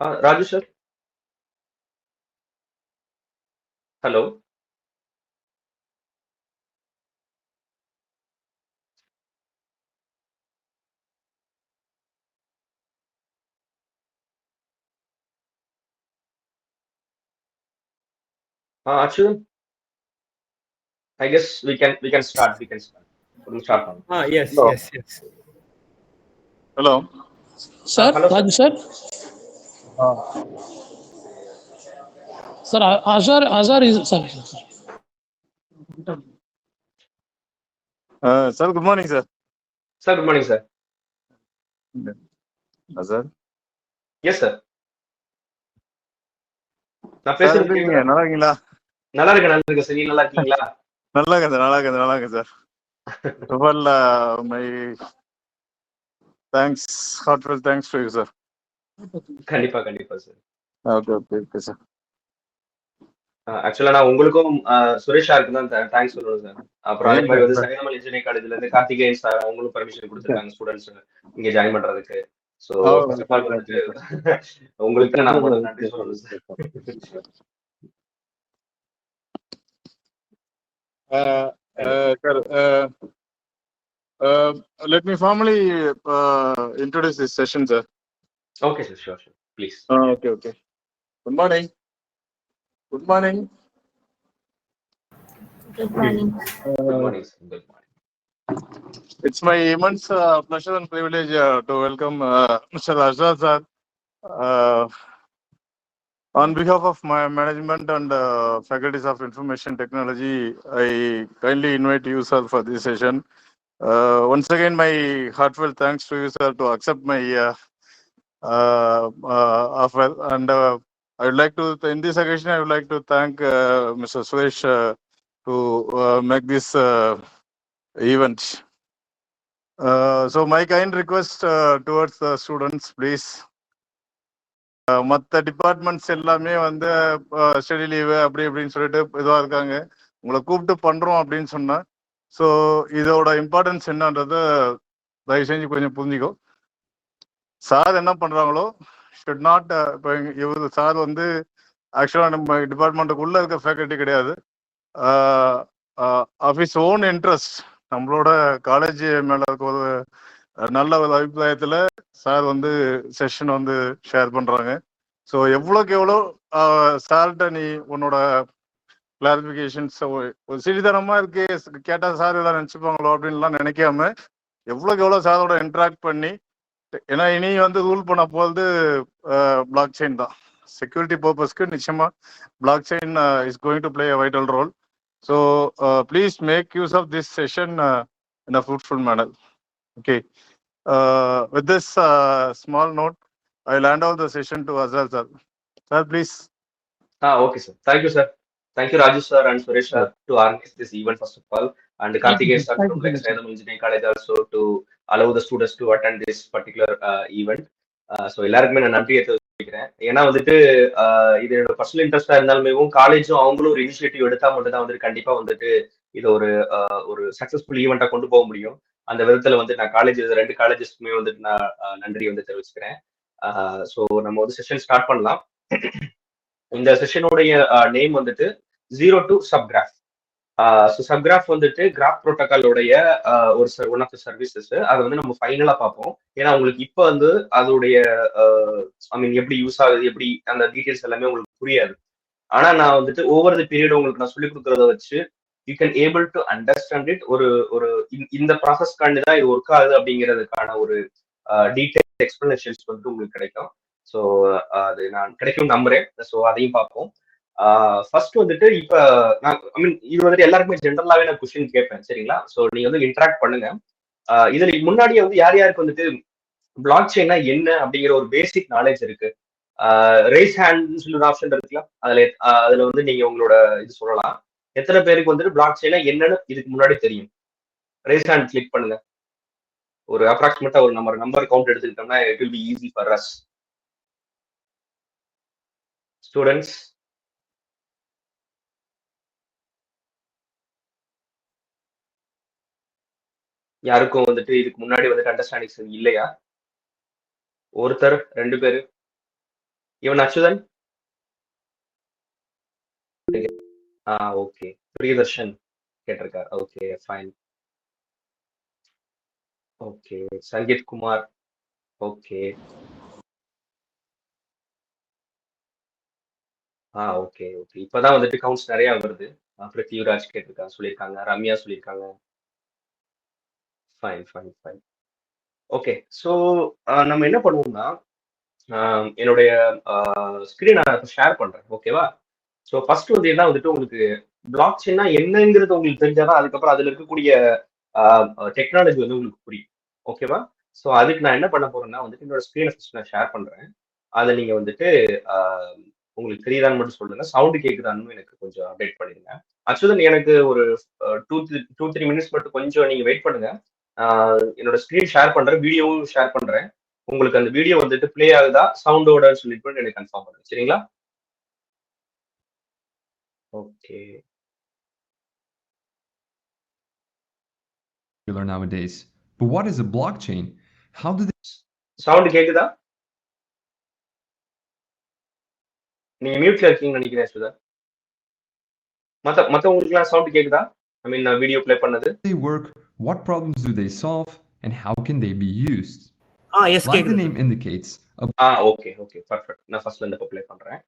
Raju sir, hello. Achun, I guess we can start. We'll start now. Yes, Hello. yes, yes. Hello. Sir, Hello sir. Raju sir. Uh, Sir, Azhar is sorry. sir, good morning, sir. Sir, good morning sir. Sir. Yes sir. நான் Sir, பேசுறது எப்படி இருக்கீங்க? கேக்குதா? நல்லா இருக்கீங்களா? நல்லா இருக்கேன் sir. நீங்க நல்லா இருக்கீங்களா? நல்லா இருக்கேன் சார், நல்லா இருக்கேன் sir. Well, my thanks, heartfelt thanks to you, sir. கண்டிப்பா சார். Okay, sir. ஆக்சுவலா நான் உங்களுக்கும் சுரேஷ் சாருக்கு தான் தேங்க்ஸ் சொல்லணும் சார். அப்புறம் அதே மாதிரி வந்து சைதாமல் இன்ஜினியரிங் காலேஜ்ல இருந்து கார்த்திகேயன் சார் அவங்களும் பர்மிஷன் கொடுத்துருக்காங்க ஸ்டூடெண்ட்ஸ் இங்க ஜாயின் பண்றதுக்கு. ஸோ ஃபர்ஸ்ட் ஆஃப் ஆல் வந்துட்டு உங்களுக்கு நான் முதல்ல நன்றி சொல்லணும் sir. Sir, let me formally introduce this session, sir. Okay sir, sure, please. Okay. Good morning. Good morning. Good morning. It's my immense pleasure and privilege to welcome Mr. Azhar sir. On behalf of my management and faculties of information technology, I kindly invite you, sir, for this session. Once again, my heartfelt thanks to you, sir, to accept my offer. And I would like to, in this occasion, I would like to thank Mr. Suresh to make this event. So my kind request towards the students, please. மற்ற departments எல்லாமே வந்து study leave அப்படி இப்படின்னு சொல்லிட்டு இதுவாக இருக்காங்க. உங்களை கூப்பிட்டு பண்ணுறோம் அப்படின்னு சொன்னேன். ஸோ இதோட இம்பார்ட்டன்ஸ் என்னன்றத தயவு செஞ்சு கொஞ்சம் புரிஞ்சுக்கோ. சார் என்ன பண்ணுறாங்களோ ஷுட் நாட், இப்போ இவர் சார் வந்து ஆக்சுவலாக நம்ம டிபார்ட்மெண்ட்டுக்குள்ளே இருக்க ஃபேக்கல்ட்டி கிடையாது. ஆஃப் இஸ் ஓன் இன்ட்ரெஸ்ட் நம்மளோட காலேஜ் மேலே இருக்க ஒரு நல்ல ஒரு அபிப்பிராயத்தில் சார் வந்து செஷன் வந்து ஷேர் பண்ணுறாங்க. ஸோ எவ்வளோக்கு எவ்வளோ சார்கிட்ட நீ உன்னோட கிளாரிஃபிகேஷன்ஸ் ஒரு சிறிதனமாக இருக்கு கேட்டால் சார் எல்லாம் நினச்சிப்பாங்களோ அப்படின்லாம் நினைக்காம எவ்வளோக்கு எவ்வளோ சாரோட இன்ட்ராக்ட் பண்ணி, ஏன்னா இனி வந்து ரூல் பண்ண போகிறது பிளாக் செயின் தான். செக்யூரிட்டி பர்பஸ்க்கு நிச்சயமாக blockchain is going to play a vital role. So please make use of this session in a fruitful manner. Okay. With this small note, I'll hand over the session to Azhar sir. Sir, please. Okay sir. Thank you sir. Thank you Raju sir and Suresh sir to organize this event first of all, and Karthikeyan sir from Saidam Engineering College also to allow the students to attend this particular event. So எல்லாருக்குமே நான் நன்றியை தெரிவிக்கிறேன். ஏன்னா வந்துட்டு இது என்னோட personal இன்ட்ரெஸ்டா இருந்தாலுமே காலேஜும் அவங்களும் ஒரு இனிஷியேட்டிவ் எடுத்தா மட்டும் தான் வந்துட்டு கண்டிப்பா வந்துட்டு இது ஒரு சக்சஸ்ஃபுல் ஈவெண்ட்டா கொண்டு போக முடியும். அந்த விதத்துல வந்து நான் ரெண்டு காலேஜஸ்க்குமே வந்துட்டு நான் நன்றி வந்து தெரிவிச்சுக்கிறேன். ஸோ நம்ம வந்து செஷன் ஸ்டார்ட் பண்ணலாம். இந்த செஷனுடைய நேம் வந்துட்டு 0 to Subgraph. சப்கிராஃப் வந்துட்டு கிராஃப் ப்ரோட்டோகாலோடைய ஒன் ஆஃப் த சர்வீசஸ். அதை வந்து நம்ம ஃபைனலா பார்ப்போம். ஏன்னா உங்களுக்கு இப்போ வந்து அதோடைய எப்படி யூஸ் ஆகுது, எப்படி அந்த டீடைல்ஸ் எல்லாமே உங்களுக்கு புரியாது. ஆனா நான் வந்துட்டு ஓவர் தி பீரியட் உங்களுக்கு நான் சொல்லிக் கொடுக்கறத வச்சு you can able to understand it. ஒரு இந்த ப்ராசஸ்க்காண்டி தான் இது ஒர்க் ஆகுது அப்படிங்கிறதுக்கான ஒரு டீடைல் எக்ஸ்பிளனேஷன்ஸ் வந்து உங்களுக்கு கிடைக்கும். ஸோ அது நான் கிடைக்கும் நம்புறேன். ஸோ அதையும் பார்ப்போம். ஃபர்ஸ்ட் வந்துட்டு இப்ப நான் இது வந்துட்டு எல்லாருக்குமே ஜென்ரலாவே நான் கொஸ்டின் கேட்பேன், சரிங்களா? ஸோ நீங்க வந்து இன்டராக்ட் பண்ணுங்க. இதுல முன்னாடியே வந்து யார் யாருக்கு வந்துட்டு பிளாக் செயின்னா என்ன அப்படிங்கிற ஒரு பேசிக் நாலேஜ் இருக்கு? ரேஸ் ஹேண்ட் சொல்லி ஒரு ஆப்ஷன் இருக்குல்ல, அதுல வந்து நீங்க உங்களோட இது சொல்லலாம். எத்தனை பேருக்கு வந்துட்டு பிளாக் செயினா என்னன்னு இதுக்கு முன்னாடி தெரியும்? ரேஸ் ஹேண்ட் கிளிக் பண்ணுங்க. ஒரு அப்ராக்சிமேட்டா ஒரு நம்பர் கவுண்ட் எடுத்துக்கிட்டோம்னா it will be easy for us. Students, யாருக்கும் வந்துட்டு இதுக்கு முன்னாடி வந்துட்டு அண்டர்ஸ்டாண்டிங்ஸ் இல்லையா? ஒருத்தர், ரெண்டு பேரு? Even Achudan? Okay. Priyadarshan கேட்டிருக்கார். Okay, fine. Okay. Sangeet Kumar. Okay. Okay okay. இப்பதான் வந்துட்டு கவுண்ட்ஸ் நிறைய வருது. பிருத்திவிராஜ் கேட்டிருக்காங்க, சொல்லியிருக்காங்க. ரம்யா சொல்லியிருக்காங்க. Fine fine fine. Okay. So நம்ம என்ன பண்ணுவோம்னா, என்னுடைய ஸ்க்ரீன் நான் ஷேர் பண்றேன். ஓகேவா? ஸோ ஃபர்ஸ்ட் வந்து என்ன வந்துட்டு உங்களுக்கு பிளாக் செயின்னா என்னங்கிறது உங்களுக்கு தெரிஞ்சாதான் அதுக்கப்புறம் அதுல இருக்கக்கூடிய டெக்னாலஜி வந்து உங்களுக்கு புரியும். ஓகேவா? ஸோ அதுக்கு நான் என்ன பண்ண போறேன்னா வந்துட்டு என்னோட ஸ்க்ரீனை ஃபர்ஸ்ட் நான் ஷேர் பண்றேன். அதை நீங்க வந்துட்டு ஆஹ், உங்களுக்கு தெரியுதான்னு மட்டும் சொல்லுங்க. சவுண்டு கேக்குதான்னு எனக்கு கொஞ்சம் அப்டேட் பண்ணிடுங்க. ஆக்சுவலி எனக்கு ஒரு டூ த்ரீ மினிட்ஸ் மட்டும் கொஞ்சம் நீங்க வெயிட் பண்ணுங்க. என்னோட ஸ்க்ரீன் ஷேர் பண்றேன், வீடியோவும் ஷேர் பண்றேன். உங்களுக்கு அந்த வீடியோ வந்துட்டு ப்ளே ஆகுதா சவுண்டோட சொல்லிட்டு எனக்கு கன்ஃபார்ம் பண்ணுங்க. சரிங்களா? Okay. Nowadays. But what is a blockchain? How do they sound கேக்குதா? நீங்க மியூட்ல இருக்கீங்கன்னு நினைக்கிறேன் சுதா. மத்தவங்களுக்குலாம் சவுண்ட் கேக்குதா? ஐ மீன் நான் வீடியோ ப்ளே பண்ணது. work? What problems do they solve? And how can they be used? Yes Like the கேக்குது name indicates, a okay okay perfect. நான் ஃபர்ஸ்ட்ல இருந்து ப்ளே பண்றேன்.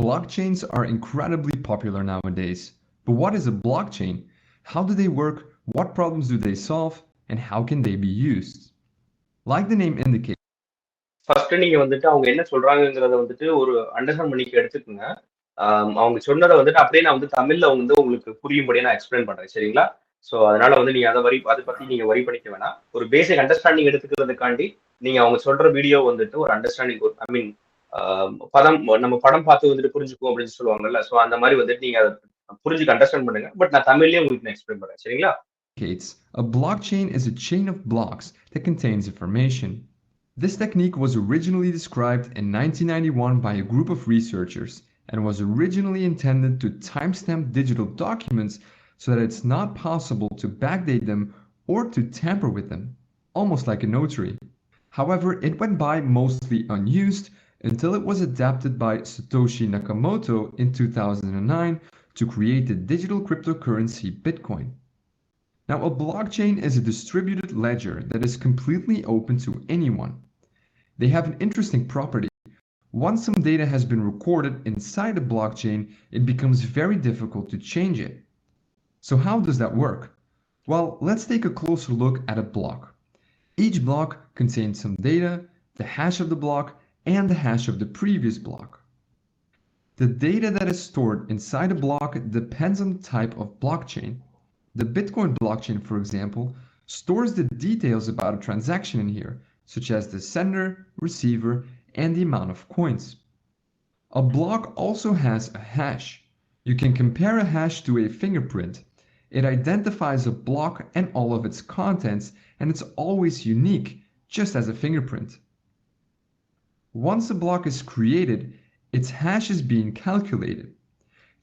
blockchains are incredibly popular nowadays. But what is a blockchain? How do they work? What problems do they solve? And how can they be used? Like the name indicates, first நீங்க வந்துட்டு அவங்க என்ன சொல்றாங்கங்கிறத வந்துட்டு ஒரு understand பண்ணிக்க எடுத்துக்கோங்க. அவங்க சொன்னதை வந்துட்டு அப்படியே நான் வந்து தமிழ்ல வந்து உங்களுக்கு புரியும்படியே நான் எக்ஸ்பிளைன் பண்றேன். சரிங்களா? ஸோ அதனால வந்து நீங்க அதை பத்தி நீங்க வரி பண்ணிக்க வேணாம். ஒரு பேசிக் அண்டர்ஸ்டாண்டிங் எடுத்துக்கிறதுக்காண்டி நீங்க அவங்க சொல்ற வீடியோ வந்துட்டு ஒரு அண்டர்ஸ்டாண்டிங், ஐ மீன் நம்ம படம் பார்த்து வந்துட்டு புரிஞ்சுக்கும் அப்படின்னு சொல்லுவாங்கல்ல. ஸோ அந்த மாதிரி வந்துட்டு நீங்க அதை புரிஞ்சுக்க அண்டர்ஸ்டாண்ட் பண்ணுங்க. பட் நான் தமிழ்லயே உங்களுக்கு நான் எக்ஸ்பிளைன் பண்றேன். சரிங்களா? a blockchain is a chain of blocks that contains information. This technique was originally described in 1991 by a group of researchers and was originally intended to timestamp digital documents so that it's not possible to backdate them or to tamper with them, almost like a notary. However, it went by mostly unused until it was adapted by Satoshi Nakamoto in 2009 to create the digital cryptocurrency Bitcoin. Now, a blockchain is a distributed ledger that is completely open to anyone. They have an interesting property. Once some data has been recorded inside a blockchain, it becomes very difficult to change it. So how does that work? Well, let's take a closer look at a block. Each block contains some data, the hash of the block, and the hash of the previous block. The data that is stored inside a block depends on the type of blockchain. The Bitcoin blockchain, for example, stores the details about a transaction in here, such as the sender, receiver, and the amount of coins. A block also has a hash. You can compare a hash to a fingerprint. It identifies a block and all of its contents, and it's always unique, just as a fingerprint. Once a block is created, its hash is being calculated.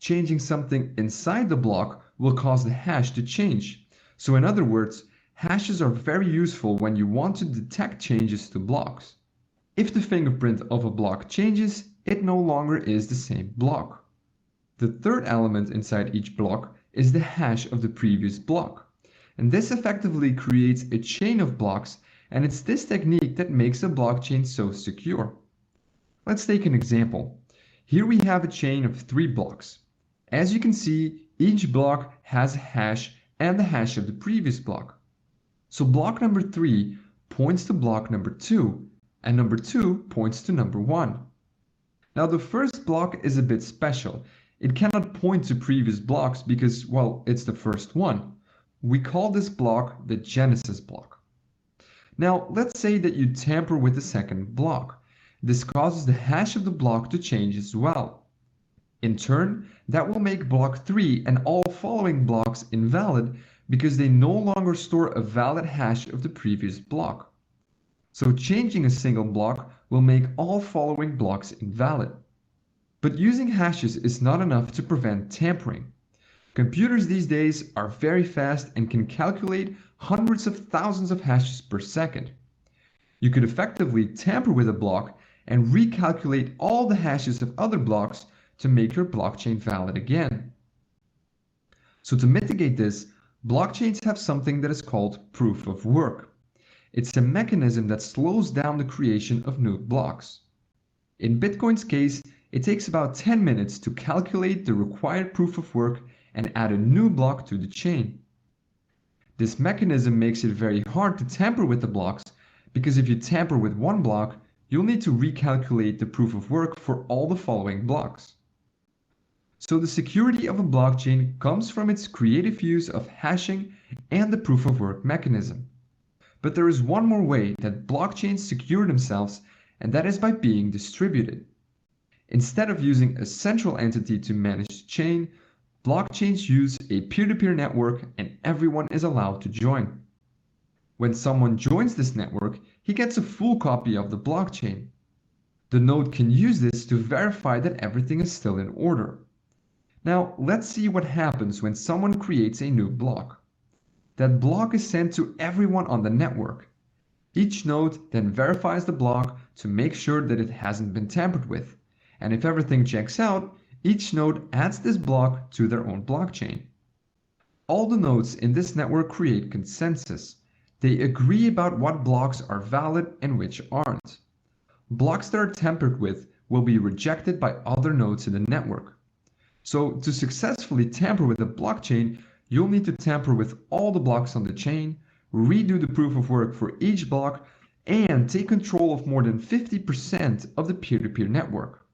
Changing something inside the block will cause the hash to change. So in other words, hashes are very useful when you want to detect changes to blocks. If the fingerprint of a block changes, it no longer is the same block. The third element inside each block is the hash of the previous block. And this effectively creates a chain of blocks, and it's this technique that makes a blockchain so secure. Let's take an example. Here we have a chain of 3 blocks. As you can see, each block has a hash and the hash of the previous block. So block number 3 points to block number 2, and number 2 points to number 1. Now the first block is a bit special. It cannot point to previous blocks because, well, it's the first one. We call this block the genesis block. Now let's say that you tamper with the second block. This causes the hash of the block to change as well. In turn, that will make block 3 and all following blocks invalid because they no longer store a valid hash of the previous block. So changing a single block will make all following blocks invalid. But using hashes is not enough to prevent tampering. Computers these days are very fast and can calculate hundreds of thousands of hashes per second. You could effectively tamper with a block and recalculate all the hashes of other blocks to make your blockchain valid again. So to mitigate this, blockchains have something that is called proof of work. It's a mechanism that slows down the creation of new blocks. In Bitcoin's case, it takes about 10 minutes to calculate the required proof of work and add a new block to the chain. This mechanism makes it very hard to tamper with the blocks, because if you tamper with one block, you'll need to recalculate the proof of work for all the following blocks. So the security of a blockchain comes from its creative use of hashing and the proof of work mechanism. But there is one more way that blockchains secure themselves, and that is by being distributed. Instead of using a central entity to manage the chain, blockchains use a peer-to-peer network and everyone is allowed to join. When someone joins this network, he gets a full copy of the blockchain. The node can use this to verify that everything is still in order. Now, let's see what happens when someone creates a new block. That block is sent to everyone on the network. Each node then verifies the block to make sure that it hasn't been tampered with. And if everything checks out, each node adds this block to their own blockchain. All the nodes in this network create consensus. They agree about what blocks are valid and which aren't. Blocks that are tampered with will be rejected by other nodes in the network. So to successfully tamper with a blockchain, you'll need to tamper with all the blocks on the chain, redo the proof of work for each block, and take control of more than 50% of the peer-to-peer network.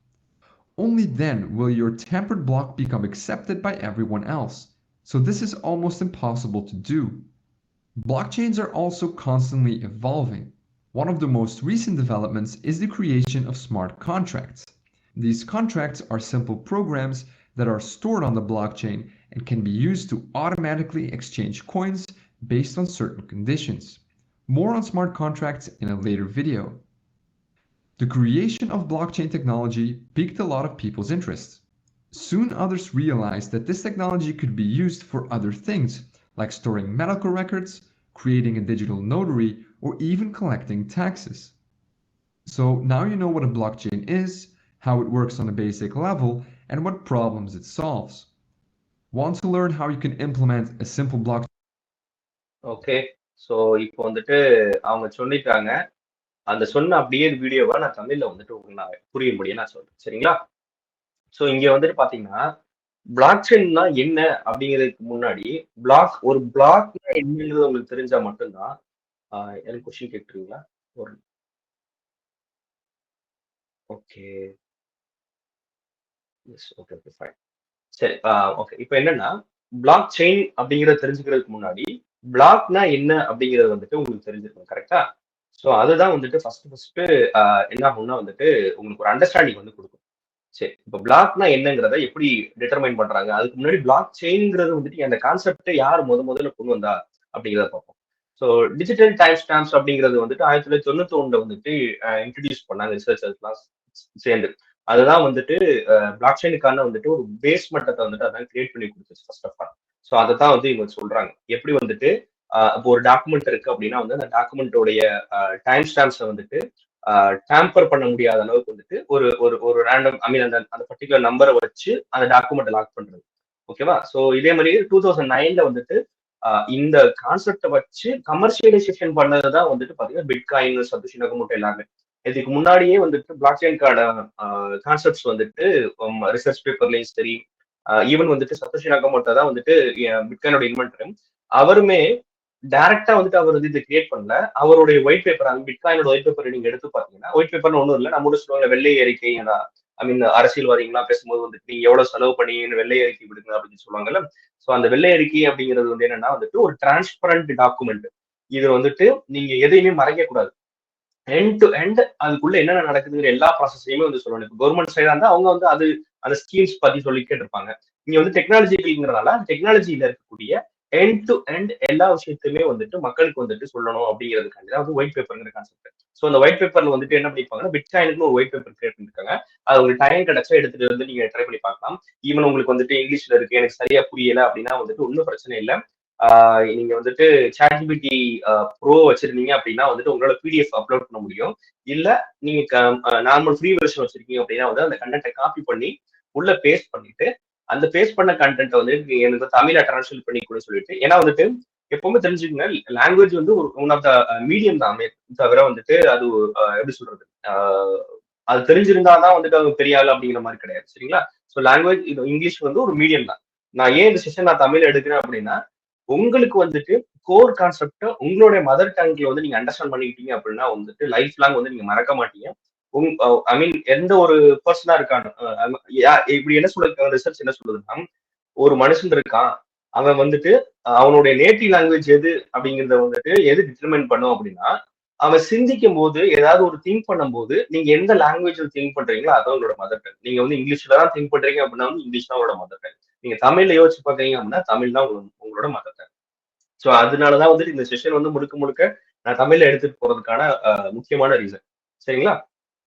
Only then will your tampered block become accepted by everyone else. So this is almost impossible to do. Blockchains are also constantly evolving. One of the most recent developments is the creation of smart contracts. These contracts are simple programs that are stored on the blockchain and can be used to automatically exchange coins based on certain conditions. More on smart contracts in a later video. The creation of blockchain technology piqued a lot of people's interest. Soon others realized that this technology could be used for other things, like storing medical records, creating a digital notary, or even collecting taxes. So now you know what a blockchain is, how it works on a basic level, and what problems it solves. Want to learn how you can implement a simple blockchain? Okay, so இப்போ வந்துட்டு அவங்க சொல்லிட்டாங்க. அந்த சொன்ன அப்படியே வீடியோவை நான் தமிழ்ல வந்துட்டு உங்களுக்கு நான் புரியும்படியே நான் சொல்றேன், சரிங்களா? ஸோ இங்க வந்துட்டு பாத்தீங்கன்னா, பிளாக் செயின்னா என்ன அப்படிங்கிறதுக்கு முன்னாடி ஒரு பிளாக் என்னங்கிறது உங்களுக்கு தெரிஞ்சா மட்டும்தான். எனக்கு கொஸ்டின் கேட்டுருங்களா? ஒரு ஓகே, ஓகே ஓகே ஃபைன். சரி, ஓகே. இப்போ என்னன்னா, பிளாக் செயின் அப்படிங்கிறத தெரிஞ்சுக்கிறதுக்கு முன்னாடி பிளாக்னா என்ன அப்படிங்கிறது வந்துட்டு உங்களுக்கு தெரிஞ்சிருக்கும், கரெக்டா? ஸோ அதுதான் வந்துட்டு ஃபர்ஸ்ட் என்ன ஆகும்னா வந்துட்டு உங்களுக்கு ஒரு அண்டர்ஸ்டாண்டிங் வந்து கொடுக்கும். சரி, இப்போ பிளாக்னா என்னங்கிறத எப்படி டிட்டர்மைன் பண்றாங்க, அதுக்கு முன்னாடி பிளாக் செயின்ங்கிறது வந்துட்டு அந்த கான்செப்டை யார் முதல்ல கொண்டு வந்தா அப்படிங்கிறத பார்ப்போம். ஸோ டிஜிட்டல் டைம் ஸ்டாம்ப்ஸ் அப்படிங்கிறது வந்துட்டு 1991 வந்துட்டு இன்ட்ரடியூஸ் பண்ணாங்க ரிசர்ச்சர்ஸ்லாம் சேர்ந்து. அதுதான் வந்துட்டு பிளாக் செயினுக்கான வந்துட்டு ஒரு பேஸ் மட்டத்தை வந்துட்டு அதான் கிரியேட் பண்ணி கொடுத்துச்சு ஃபர்ஸ்ட் ஆஃப் ஆல். ஸோ அதை தான் வந்து இவங்க சொல்றாங்க. எப்படி வந்துட்டு இப்போ ஒரு டாக்குமெண்ட் இருக்கு அப்படின்னா வந்து அந்த டாக்குமெண்டோடைய டைம் ஸ்டாம்ப்ஸை வந்துட்டு டேம்பர் பண்ண முடியாத அளவுக்கு வந்துட்டு ஒரு ஒரு ஒரு ரேண்டம் அந்த பர்டிகுலர் நம்பரை வச்சு அந்த டாக்குமெண்ட் லாக் பண்றது. ஓகேவா? ஸோ இதே மாதிரி 2009 வந்துட்டு இந்த கான்செப்டை வச்சு கமர்ஷியலைசேஷன் பண்ணதுதான் வந்துட்டு பாத்தீங்கன்னா பிட்காயின், சதோஷி நகமோட்டோ எல்லாமே. இதுக்கு முன்னாடியே வந்துட்டு பிளாக் செயின்கான கான்செப்ட்ஸ் வந்துட்டு ரிசர்ச் பேப்பர்லயும் சரி, ஈவன் வந்துட்டு சதோஷி நகமோட்டோ தான் வந்துட்டு பிட்காயினோட இன்வென்டர். அவருமே டைரக்டா வந்துட்டு அவர் வந்து இதை கிரியேட் பண்ணல. அவருடைய ஒயிட் பேப்பர், அந்த பிட்காயினோட ஒயிட் பேப்பர் நீங்க எடுத்து பாத்தீங்கன்னா, ஒயிட் பேப்பர்னு ஒன்றும் இல்லை, நம்ம சொல்லுவாங்க வெள்ளை அறிக்கை. அரசியல்வாதிகள்லாம் பேசும்போது வந்துட்டு நீங்க எவ்வளவு செலவு பண்ணி வெள்ளை அறிக்கை விடுங்க அப்படின்னு சொல்லுவாங்கல்ல. ஸோ அந்த வெள்ளை அறிக்கை அப்படிங்கிறது வந்து என்னன்னா வந்துட்டு ஒரு டிரான்ஸ்பரண்ட் டாக்குமெண்ட். இது வந்துட்டு நீங்க எதையுமே மறைக்க கூடாது. எண்ட் டு எண்ட் அதுக்குள்ள என்னென்ன நடக்குதுங்கிற எல்லா ப்ராசஸையுமே வந்து சொல்லணும். இப்போ கவர்மெண்ட் சைடா இருந்தா அவங்க வந்து அது அந்த ஸ்கீம்ஸ் பத்தி சொல்லிக்கிட்டு இருப்பாங்க. இங்க வந்து டெக்னாலஜிங்கிறதால டெக்னாலஜியில இருக்கக்கூடிய எண்ட் டு எண்ட் எல்லா விஷயத்தையுமே வந்துட்டு மக்களுக்கு வந்துட்டு சொல்லணும் அப்படிங்கிறதுக்காண்டி தான் வந்து ஒயிட் பேப்பர்ங்கிற கான்செப்ட். ஸோ அந்த ஒயிட் பேப்பர்ல வந்துட்டு என்ன பண்ணிருப்பாங்கன்னா, பிட்காயினுக்கு ஒரு ஒயிட் பேப்பர் கிரியேட் பண்ணிருக்காங்க. அது உங்களுக்கு டைம் கிடைச்சா எடுத்துட்டு வந்து நீங்க ட்ரை பண்ணி பார்க்கலாம். ஈவன் உங்களுக்கு வந்துட்டு இங்கிலீஷ்ல இருக்கு, எனக்கு சரியா புரியல அப்படின்னா வந்துட்டு ஒன்றும் பிரச்சனை இல்லை. நீங்க வந்துட்டு சாட்ஜிபிடி ப்ரோ வச்சிருந்தீங்க அப்படின்னா வந்துட்டு உங்களால பிடிஎஃப் அப்லோட் பண்ண முடியும். இல்ல நீங்க நார்மல் ஃப்ரீ வெர்ஷன் வச்சிருக்கீங்க அப்படின்னா வந்து அந்த கண்டென்ட்டை காப்பி பண்ணி உள்ள பேஸ்ட் பண்ணிட்டு அந்த பேஸ்ட் பண்ண கண்டென்ட்டை வந்து எனக்கு தமிழா டிரான்ஸ்லேட் பண்ணி கூட சொல்லிட்டு, ஏன்னா வந்துட்டு எப்பவுமே தெரிஞ்சுக்கங்க, லாங்குவேஜ் வந்து ஒரு ஒன் ஆஃப் த மீடியம் தான் தவிர வந்துட்டு அது எப்படி சொல்றது, அது தெரிஞ்சிருந்தாதான் வந்துட்டு அவங்க பெரிய ஆள் அப்படிங்கிற மாதிரி கிடையாது. சரிங்களா? ஸோ லாங்குவேஜ் இது இங்கிலீஷ் வந்து ஒரு மீடியம் தான். நான் ஏன் இந்த செஷன் நான் தமிழ் எடுக்கிறேன் அப்படின்னா, உங்களுக்கு வந்துட்டு கோர் கான்செப்ட் உங்களுடைய மதர் டங்க்ல வந்து நீங்க அண்டர்ஸ்டாண்ட் பண்ணிக்கிட்டீங்க அப்படின்னா வந்துட்டு லைஃப் லாங் வந்து நீங்க மறக்க மாட்டீங்க. ஐ மீன் எந்த ஒரு பர்சனா இருக்காங்க, இப்படி என்ன சொல்ல ரிசர்ச் என்ன சொல்லுதுன்னா, ஒரு மனுஷன் இருக்கான், அவன் வந்துட்டு அவனுடைய நேட்டிவ் லாங்குவேஜ் எது அப்படிங்கறத வந்துட்டு எது டிட்டர்மைன் பண்ணும் அப்படின்னா, அவன் சிந்திக்கும் போது ஏதாவது ஒரு திங்க் பண்ணும்போது நீங்க எந்த லாங்குவேஜ்ல திங்க் பண்றீங்களோ அதான் உங்களோட மதர் டங். நீங்க வந்து இங்கிலீஷ்ல தான் திங்க் பண்றீங்க அப்படின்னா வந்து இங்கிலீஷ் தான் உங்களோட மதர் டங். நீங்க தமிழ்ல யோசிச்சு பாத்தீங்க அப்படின்னா தமிழ் தான் உங்களோட மதர் டங். ஸோ அதனாலதான் வந்துட்டு இந்த செஷன் வந்து முழுக்க முழுக்க நான் தமிழ்ல எடுத்துட்டு போறதுக்கான முக்கியமான ரீசன். சரிங்களா?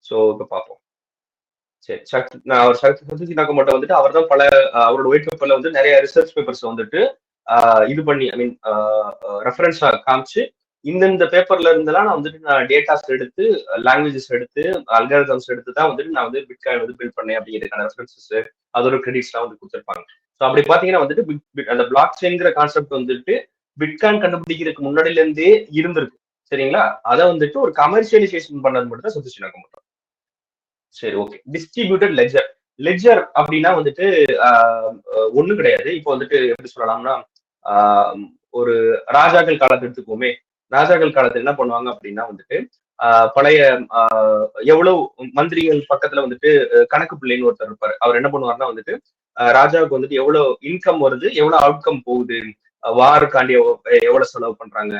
ஸோ இப்ப பார்ப்போம். சரி, நான் அவர் சக்தி நாகமோட்டோ வந்துட்டு அவர் தான் பல அவரோட ஒயிட் பேப்பர்ல வந்து நிறைய ரிசர்ச் பேப்பர்ஸ் வந்துட்டு இது பண்ணி, ஐ மீன் ரெஃபரன்ஸா காமிச்சு, இந்த பேப்பர்ல இருந்தெல்லாம் நான் வந்துட்டு நான் டேட்டாஸ் எடுத்து, லாங்குவேஜஸ் எடுத்து, அல்காரிதம்ஸ் எடுத்து தான் வந்துட்டு நான் வந்து பிட்காயின் வந்து பில்ட் பண்ணேன் அப்படிங்கிறதுக்கான ரெஃபரன்சஸ் அதோட கிரெடிட்ஸ்லாம் வந்து கொடுத்துருப்பாங்க. ஸோ அப்படி பாத்தீங்கன்னா வந்துட்டு அந்த பிளாக் செயின்ங்கிற கான்செப்ட் வந்துட்டு பிட்காயின் கண்டுபிடிக்கிறதுக்கு முன்னாடில இருந்தே இருந்திருக்கு. சரிங்களா? அதை வந்துட்டு ஒரு கமர்ஷியலைசேஷன் பண்ணது மட்டும் தான் சதீஷ் நாகமோட்டோ. சரி, ஓகே. Distributed ledger. லெட்ஜர் அப்படின்னா வந்துட்டு ஒண்ணும் கிடையாது. இப்போ வந்துட்டு எப்படி சொல்லலாம்னா, ஒரு ராஜாக்கள் காலத்து எடுத்துக்கோமே. ராஜாக்கள் காலத்துல என்ன பண்ணுவாங்க அப்படின்னா வந்துட்டு பழைய எவ்வளவு மந்திரிகள் பக்கத்துல வந்துட்டு கணக்கு பிள்ளைன்னு ஒருத்தர் இருப்பாரு. அவர் என்ன பண்ணுவாருன்னா வந்துட்டு ராஜாவுக்கு வந்துட்டு எவ்வளவு இன்கம் வருது, எவ்வளவு அவுட்கம் போகுது, வாருக்காண்டி எவ்வளவு செலவு பண்றாங்க,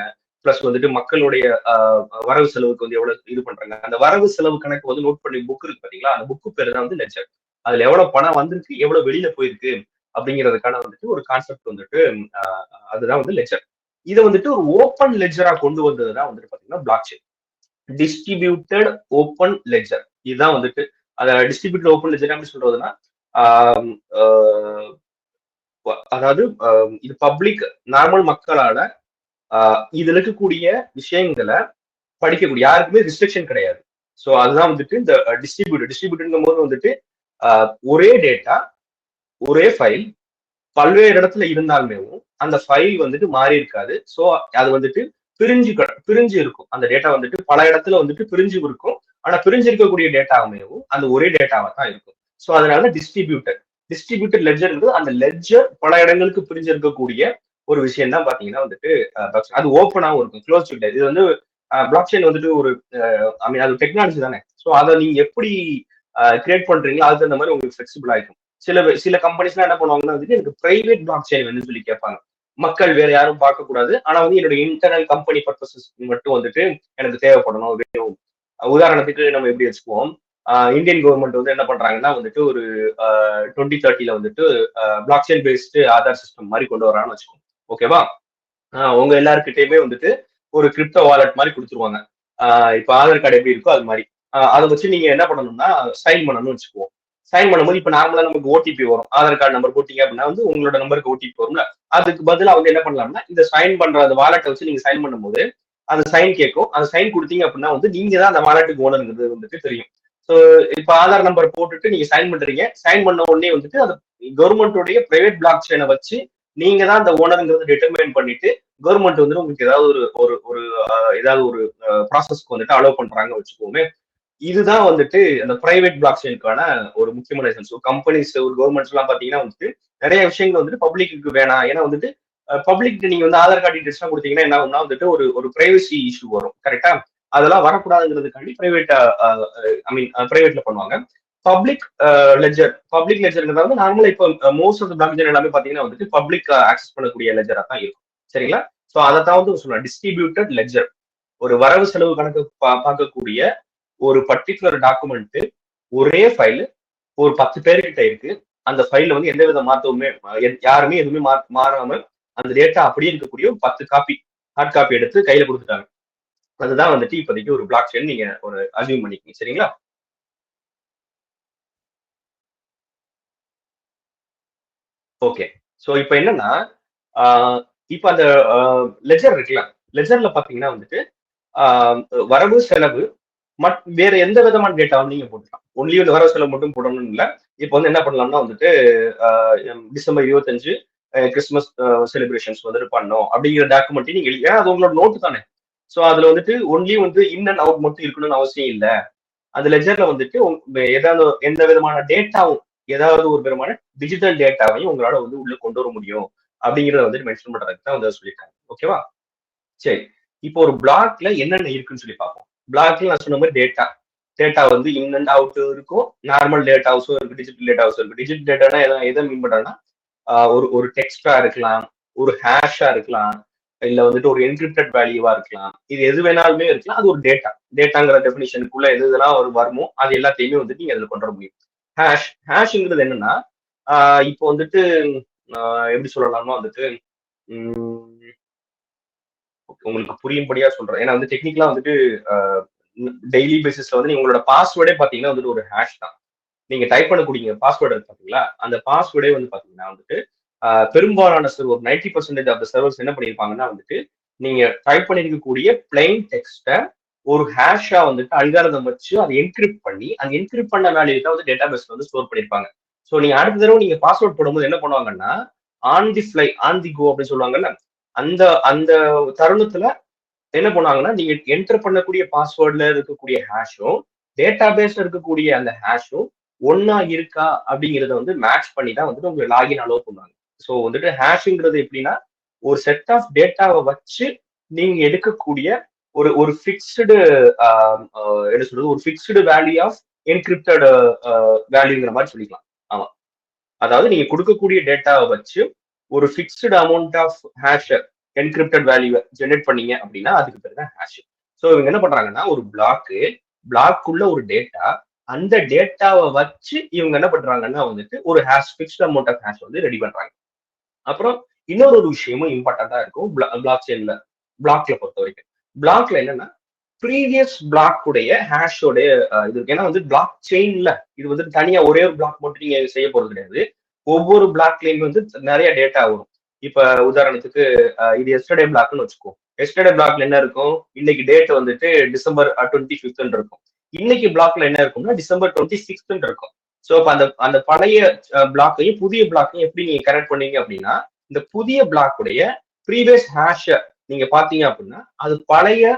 பிளஸ் வந்துட்டு மக்களுடைய வரவு செலவுக்கு வந்து எவ்வளவு இது பண்றாங்க, அந்த வரவு செலவு கணக்கு வந்து நோட் பண்ணி புக் இருக்கு பாத்தீங்களா, அந்த புக்கு பேரு தான் வந்து லெட்ஜர். அதுல எவ்வளவு பணம் வந்திருக்கு, எவ்வளவு வெளியில போயிருக்கு அப்படிங்கிறதுக்கான வந்துட்டு ஒரு கான்செப்ட் வந்துட்டு அதுதான் வந்து லெட்ஜர். இதை வந்துட்டு ஒரு ஓப்பன் லெட்ஜரா கொண்டு வந்ததுதான் வந்துட்டு பாத்தீங்கன்னா block chain. Distributed open ledger. இதுதான் வந்துட்டு அத டிஸ்ட்ரிபியூட்டட் ஓப்பன் லெட்ஜர் எப்படி சொல்றதுன்னா, அதாவது இது பப்ளிக் நார்மல் மக்களால இதுல இருக்கக்கூடிய விஷயங்களை படிக்கக்கூடிய யாருக்குமே ரிஸ்ட்ரிக்ஷன் கிடையாது. ஸோ அதுதான் வந்துட்டு இந்த டிஸ்ட்ரிபியூட்டட்ங்கும் போது வந்துட்டு ஒரே டேட்டா, ஒரே ஃபைல் பல்வேறு இடத்துல இருந்தாலுமே அந்த ஃபைல் வந்துட்டு மாறி இருக்காது. ஸோ அது வந்துட்டு பிரிஞ்சு இருக்கும். அந்த டேட்டா வந்துட்டு பல இடத்துல வந்துட்டு பிரிஞ்சு இருக்கும். ஆனா பிரிஞ்சு இருக்கக்கூடிய டேட்டாவுமே அந்த ஒரே டேட்டாவா தான் இருக்கும். ஸோ அதனால டிஸ்ட்ரிபியூட்டட் லெட்ஜர் அந்த லெட்ஜர் பல இடங்களுக்கு பிரிஞ்சு இருக்கக்கூடிய ஒரு விஷயம் தான் பாத்தீங்கன்னா வந்துட்டு அது ஓப்பனாகவும் இருக்கும், க்ளோஸ் கிடையாது. இது வந்து பிளாக் செயின் வந்துட்டு ஒரு ஐ மீன் அது டெக்னாலஜி தானே. ஸோ அதை நீங்க எப்படி கிரியேட் பண்றீங்களோ அதுக்கு தகுந்த மாதிரி உங்களுக்கு ஃபிளெக்சிபிள் ஆயிருக்கும். சில கம்பெனிஸ்லாம் என்ன பண்ணுவாங்கன்னா வந்துட்டு எனக்கு பிரைவேட் பிளாக் செயின் வந்து சொல்லி கேட்பாங்க. மக்கள் வேற யாரும் பார்க்க கூடாது, ஆனா வந்து என்னோட இன்டர்னல் கம்பெனி பர்பசஸ் மட்டும் வந்துட்டு எனக்கு தேவைப்படணும் வேணும். உதாரணத்துக்கு நம்ம எப்படி வச்சுக்குவோம், இந்தியன் கவர்மெண்ட் வந்து என்ன பண்றாங்கன்னா வந்துட்டு ஒரு 2030 வந்துட்டு block chain based Aadhaar system மாதிரி கொண்டு வரான்னு வச்சுக்கோங்க. ஓகேவா? உங்க எல்லாருக்கிட்டையுமே வந்துட்டு ஒரு கிரிப்டோ வாலெட் மாதிரி கொடுத்துருவாங்க. இப்ப ஆதார் கார்டு எப்படி இருக்கோ அது மாதிரி அதை வச்சு நீங்க என்ன பண்ணணும்னா சைன் பண்ணணும்னு வச்சுக்குவோம். சைன் பண்ணும்போது இப்ப நார்மலா நமக்கு ஓடிபி வரும். ஆதார் கார்டு நம்பர் போட்டீங்க அப்படின்னா வந்து உங்களோட நம்பருக்கு ஓடிபி வரும்ல. அதுக்கு பதிலாக வந்து என்ன பண்ணலாம்னா இந்த சைன் பண்ற அந்த வாலெட்டை வச்சு நீங்க சைன் பண்ணும்போது அந்த சைன் கேட்கும். அந்த சைன் கொடுத்தீங்க அப்படின்னா வந்து நீங்க தான் அந்த வாலெட்டுக்கு ஓனருங்கிறது வந்துட்டு தெரியும். ஸோ இப்ப ஆதார் நம்பர் போட்டுட்டு நீங்க சைன் பண்றீங்க. சைன் பண்ண உடனே வந்துட்டு அந்த கவர்மெண்டோடைய பிரைவேட் பிளாக் செயினை வச்சு நீங்க தான் அந்த ஓனருங்கிறது டிட்டர்மைன் பண்ணிட்டு கவர்மெண்ட் வந்து உங்களுக்கு ஏதாவது ஒரு ஒரு ஏதாவது ஒரு ப்ராசஸ்க்கு வந்துட்டு அலோவ் பண்றாங்க வச்சுக்கோமே. இதுதான் வந்துட்டு அந்த பிரைவேட் பிளாக் செயினுக்கான ஒரு முக்கியமான ரீசன். ஸோ கம்பெனிஸ் ஒரு கவர்மெண்ட்ஸ் எல்லாம் பாத்தீங்கன்னா வந்துட்டு நிறைய விஷயங்கள் வந்துட்டு பப்ளிக்கு வேணாம். ஏன்னா வந்துட்டு பப்ளிக் நீங்க வந்து ஆதார் கார்டு டீடைல்ஸ் எல்லாம் கொடுத்தீங்கன்னா என்ன ஆகும்னா வந்துட்டு ஒரு பிரைவசி இஷ்யூ வரும். கரெக்டா? அதெல்லாம் வரக்கூடாதுங்கிறதுக்காண்டி ஐ மீன் பிரைவேட்ல பண்ணுவாங்க. பப்ளிக் லெட்ஜர்ங்கிறது வந்து நார்மலா இப்போ மோஸ்ட் ஆஃப் பிளாக் செயின் எல்லாமே பாத்தீங்கன்னா வந்துட்டு பப்ளிக் ஆக்சஸ் பண்ணக்கூடிய லெட்ஜரா தான் இருக்கும். சரிங்களா? ஸோ அதைத்தான் வந்து சொல்லலாம் டிஸ்ட்ரிபியூட்டட் லெட்ஜர். ஒரு வரவு செலவு கணக்கு பார்க்கக்கூடிய ஒரு பர்டிகுலர் டாக்குமெண்ட் ஒரே ஃபைல் ஒரு 10 பேர்கிட்ட இருக்கு. அந்த ஃபைல்ல வந்து எந்த வித மாற்றமுமே யாருமே எதுவுமே மாறாம அந்த டேட்டா அப்படியே இருக்கக்கூடிய ஒரு 10 காப்பி ஹார்ட் காப்பி எடுத்து கையில கொடுத்துட்டாங்க. அதுதான் வந்துட்டு இப்போதைக்கு ஒரு பிளாக் செயின் நீங்க ஒரு அசியூம் பண்ணிக்கீங்க. சரிங்களா? ஓகே. ஸோ இப்போ என்னன்னா இப்ப அந்த லெஜர் இருக்குல்ல, லெஜர்ல பாத்தீங்கன்னா வந்துட்டு வரவு செலவு வேற எந்த விதமான டேட்டாவும் நீங்க போட்டுக்கலாம். ஒன்லி வந்து வரவு செலவு மட்டும் போடணும் இல்ல. இப்போ வந்து என்ன பண்ணலாம்னா வந்துட்டு டிசம்பர் 25 கிறிஸ்துமஸ் செலிப்ரேஷன்ஸ் வந்துட்டு பண்ணோம் அப்படிங்கிற டாக்குமெண்ட் நீங்க ஏன்னா அது உங்களோட நோட்டு தானே. ஸோ அதுல வந்துட்டு ஒன்லி வந்து இன் அண்ட் அவுட் மட்டும் இருக்கணும்னு அவசியம் இல்லை. அந்த லெஜர்ல வந்துட்டு ஏதாவது எந்த விதமான டேட்டாவும் ஏதாவது ஒரு விதமான டிஜிட்டல் டேட்டாவையும் உங்களால வந்து உள்ள கொண்டு வர முடியும் அப்படிங்கிறத வந்துட்டு மென்ஷன் பண்றதுக்கு தான் வந்து சொல்லியிருக்காங்க. ஓகேவா? சரி, இப்போ ஒரு பிளாக்ல என்னென்ன இருக்குன்னு சொல்லி பார்ப்போம். பிளாக்ல நான் சொன்ன மாதிரி டேட்டா வந்து இன் அண்ட் அவுட் இருக்கும், நார்மல் டேட்டாஸும் இருக்கு, டிஜிட்டல் டேட்டாஸும் இருக்கு. டிஜிட்டல் டேட்டானா எதை மீன் பண்றேன்னா ஒரு டெக்ஸ்டா இருக்கலாம், ஒரு ஹேஷா இருக்கலாம், இல்ல வந்துட்டு ஒரு என்கிரிப்டட் வேல்யூவா இருக்கலாம். இது எது வேணாலுமே இருக்கலாம். அது ஒரு டேட்டாங்கிற டெபினிஷனுக்குள்ள எது இதெல்லாம் ஒரு வருமோ அது எல்லாத்தையுமே வந்துட்டு நீங்க அதுல கொண்டு வர முடியும். ஹேஷ்ங்கிறது என்னன்னா இப்போ வந்துட்டு எப்படி சொல்லலாம்னா வந்துட்டு உங்களுக்கு புரியும்படியா சொல்றேன். ஏன்னா வந்து டெக்னிக்கலா வந்துட்டு டெய்லி பேசிஸ்ல வந்து உங்களோட பாஸ்வேர்டே பாத்தீங்கன்னா வந்துட்டு ஒரு ஹேஷ் தான். நீங்க டைப் பண்ணக்கூடிய பாஸ்வேர்டு இருக்கு பாத்தீங்களா, அந்த பாஸ்வேர்டே வந்து பாத்தீங்கன்னா வந்துட்டு பெரும்பாலான சர்வர் 90% ஆஃப் த சர்வர்ஸ் என்ன பண்ணிருப்பாங்கன்னா வந்துட்டு நீங்க டைப் பண்ணிருக்கக்கூடிய பிளைன் டெக்ஸ்ட ஒரு ஹேஷா வந்துட்டு அல்காரிதம் வச்சு அதை என்கிரிப்ட் பண்ணி அந்த என்கிரிப்ட் பண்ண வேல்யூ தான் வந்து டேட்டா பேஸ்ல வந்து ஸ்டோர் பண்ணிருப்பாங்க. ஸோ நீங்க அடுத்த தடவை நீங்க பாஸ்வேர்ட் போடும்போது என்ன பண்ணுவாங்கன்னா on the fly on the go அப்படின்னு சொல்லுவாங்கல்ல, அந்த அந்த தருணத்துல என்ன பண்ணுவாங்கன்னா நீங்க என்டர் பண்ணக்கூடிய பாஸ்வேர்ட்ல இருக்கக்கூடிய ஹேஷும் டேட்டா பேஸ்ல இருக்கக்கூடிய அந்த ஹேஷும் ஒன்னா இருக்கா அப்படிங்கிறத வந்து மேட்ச் பண்ணி தான் வந்துட்டு உங்களுக்கு லாகின் அலோவ் பண்ணுவாங்க. ஸோ வந்துட்டு ஹேஷுங்கிறது எப்படின்னா ஒரு செட் ஆஃப் டேட்டாவை வச்சு நீங்க எடுக்கக்கூடிய ஒரு ஒரு ஃபிக்ஸ்டு என்ன சொல்றது ஒரு ஃபிக்ஸ்டு வேல்யூ ஆஃப் என்கிரிப்டட் வேல்யூங்கிற மாதிரி சொல்லிக்கலாம். ஆமா, அதாவது நீங்க கொடுக்கக்கூடிய டேட்டாவை வச்சு ஒரு fixed amount of hash encrypted value generate பண்ணீங்க அப்படின்னா அதுக்கு பேர் தான் ஹேஷ். ஸோ இவங்க என்ன பண்றாங்கன்னா ஒரு பிளாக்குள்ள ஒரு டேட்டா, அந்த டேட்டாவை வச்சு இவங்க என்ன பண்றாங்கன்னா வந்துட்டு ஒரு hash fixed amount of hash வந்து ரெடி பண்றாங்க. அப்புறம் இன்னொரு ஒரு விஷயமும் இம்பார்ட்டண்டா இருக்கும் பிளாக் செயின்ல, பிளாக்ல பொறுத்த வரைக்கும். பிளாக்ல என்னன்னா ப்ரீவியஸ் பிளாக் உடைய ஹேஷோடைய இது இருக்கு. ஏன்னா வந்து பிளாக் செயின்ல இது வந்து தனியா ஒரே ஒரு பிளாக் மட்டும் நீங்க செய்ய போறது கிடையாது. ஒவ்வொரு பிளாக்லயுமே வந்து நிறைய டேட்டா வரும். இப்ப உதாரணத்துக்கு இது எஸ்டர்டே பிளாக்னு வச்சுக்கோ. எஸ்டர்டே பிளாக்ல என்ன இருக்கும், இன்னைக்கு டேட் வந்துட்டு டிசம்பர் 25 இருக்கும். இன்னைக்கு பிளாக்ல என்ன இருக்கும்னா டிசம்பர் 26 இருக்கும். ஸோ அப்ப அந்த அந்த பழைய பிளாக்கையும் புதிய பிளாக்கையும் எப்படி நீங்க கனெக்ட் பண்ணீங்க அப்படின்னா இந்த புதிய பிளாக்குடைய ப்ரீவியஸ் ஹேஷ நீங்க பாத்தீங்க அப்படின்னா அது பழைய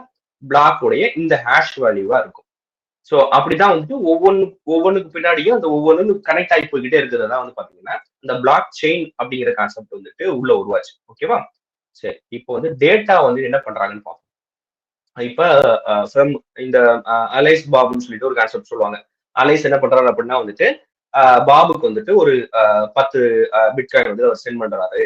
பிளாக்குடைய இந்த ஹேஷ் வேல்யூவா இருக்கும். ஸோ அப்படிதான் வந்துட்டு ஒவ்வொன்றுக்கு பின்னாடியும் அந்த ஒவ்வொன்றும் கனெக்ட் ஆகி போய்கிட்டே இருக்கிறதா வந்து பாத்தீங்கன்னா இந்த பிளாக் செயின் அப்படிங்கிற கான்செப்ட் வந்துட்டு உள்ள உருவாச்சு. ஓகேவா? சரி, இப்போ வந்து டேட்டா வந்து என்ன பண்றாங்கன்னு பார்ப்போம். இப்ப இந்த அலைஸ் பாபுன்னு சொல்லிட்டு ஒரு கான்செப்ட் சொல்லுவாங்க. அலைஸ் என்ன பண்றாரு அப்படின்னா வந்துட்டு பாபுக்கு வந்துட்டு ஒரு 10 பிட்காயின் வந்து அவர் சென்ட் பண்றாரு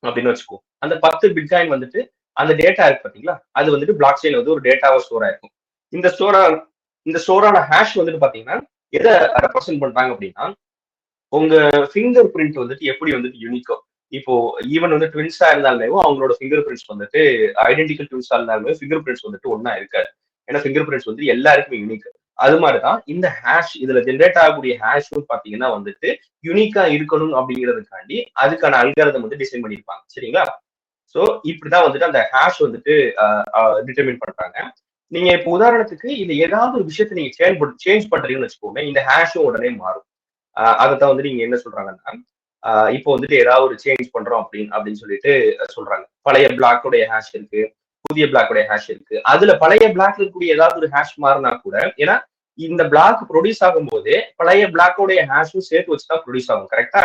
அப்படின்னு வச்சுக்கோ. அந்த 10 பிட்காயின் வந்துட்டு அந்த டேட்டா இருக்கு பாத்தீங்களா, அது வந்துட்டு பிளாக் செயின் வந்து ஒரு டேட்டாவா ஸ்டோர் ஆயிருக்கும். இந்த ஸ்டோரான ஹேஷ் வந்துட்டு பாத்தீங்கன்னா எதை ரெப்ரசென்ட் பண்றாங்க அப்படின்னா உங்க ஃபிங்கர் பிரிண்ட் வந்துட்டு எப்படி வந்துட்டு யூனிக்கோ. இப்போ ஈவன் வந்து ட்வின்ஸா இருந்தாலுமே அவங்களோட ஃபிங்கர் பிரிண்ட்ஸ் வந்துட்டு ஐடென்டிக்கல் ட்வின்ஸா இருந்தாலுமே ஃபிங்கர் பிரிண்ட்ஸ் வந்துட்டு ஒன்னா இருக்காது. ஏன்னா ஃபிங்கர் பிரிண்ட்ஸ் வந்து எல்லாருக்குமே யூனிக். அது மாதிரிதான் இந்த ஹேஷ் இதுல ஜென்ரேட் ஆகக்கூடிய ஹேஷும் பாத்தீங்கன்னா வந்துட்டு யூனிக்கா இருக்கணும் அப்படிங்கிறதுக்காண்டி அதுக்கான அல்காரிதம் வந்து டிசைன் பண்ணியிருப்பாங்க. சரிங்களா? ஸோ இப்படிதான் வந்துட்டு அந்த ஹேஷ் வந்துட்டு டிட்டர்மின் பண்றாங்க. நீங்க இப்போ உதாரணத்துக்கு இது ஏதாவது ஒரு விஷயத்தை நீங்க சேஞ்ச் பண்றீங்கன்னு வச்சுக்கோங்க, இந்த ஹேஷும் உடனே மாறும். அதைத்தான் வந்து நீங்க என்ன சொல்றாங்கன்னா இப்போ வந்துட்டு ஏதாவது ஒரு சேஞ்ச் பண்றோம் அப்படின்னு சொல்லிட்டு சொல்றாங்க. பழைய பிளாக்குடைய ஹேஷ் இருக்கு, புதிய பிளாக்குடைய ஹேஷ் இருக்கு. அதுல பழைய பிளாக்ல இருக்கக்கூடிய ஏதாவது ஒரு ஹேஷ் மாறினா கூட, ஏன்னா இந்த பிளாக் ப்ரொடியூஸ் ஆகும் போதே பழைய பிளாக்கோடைய ஹேஷும் சேர்த்து வச்சுதான் ப்ரொடியூஸ் ஆகும். கரெக்டா?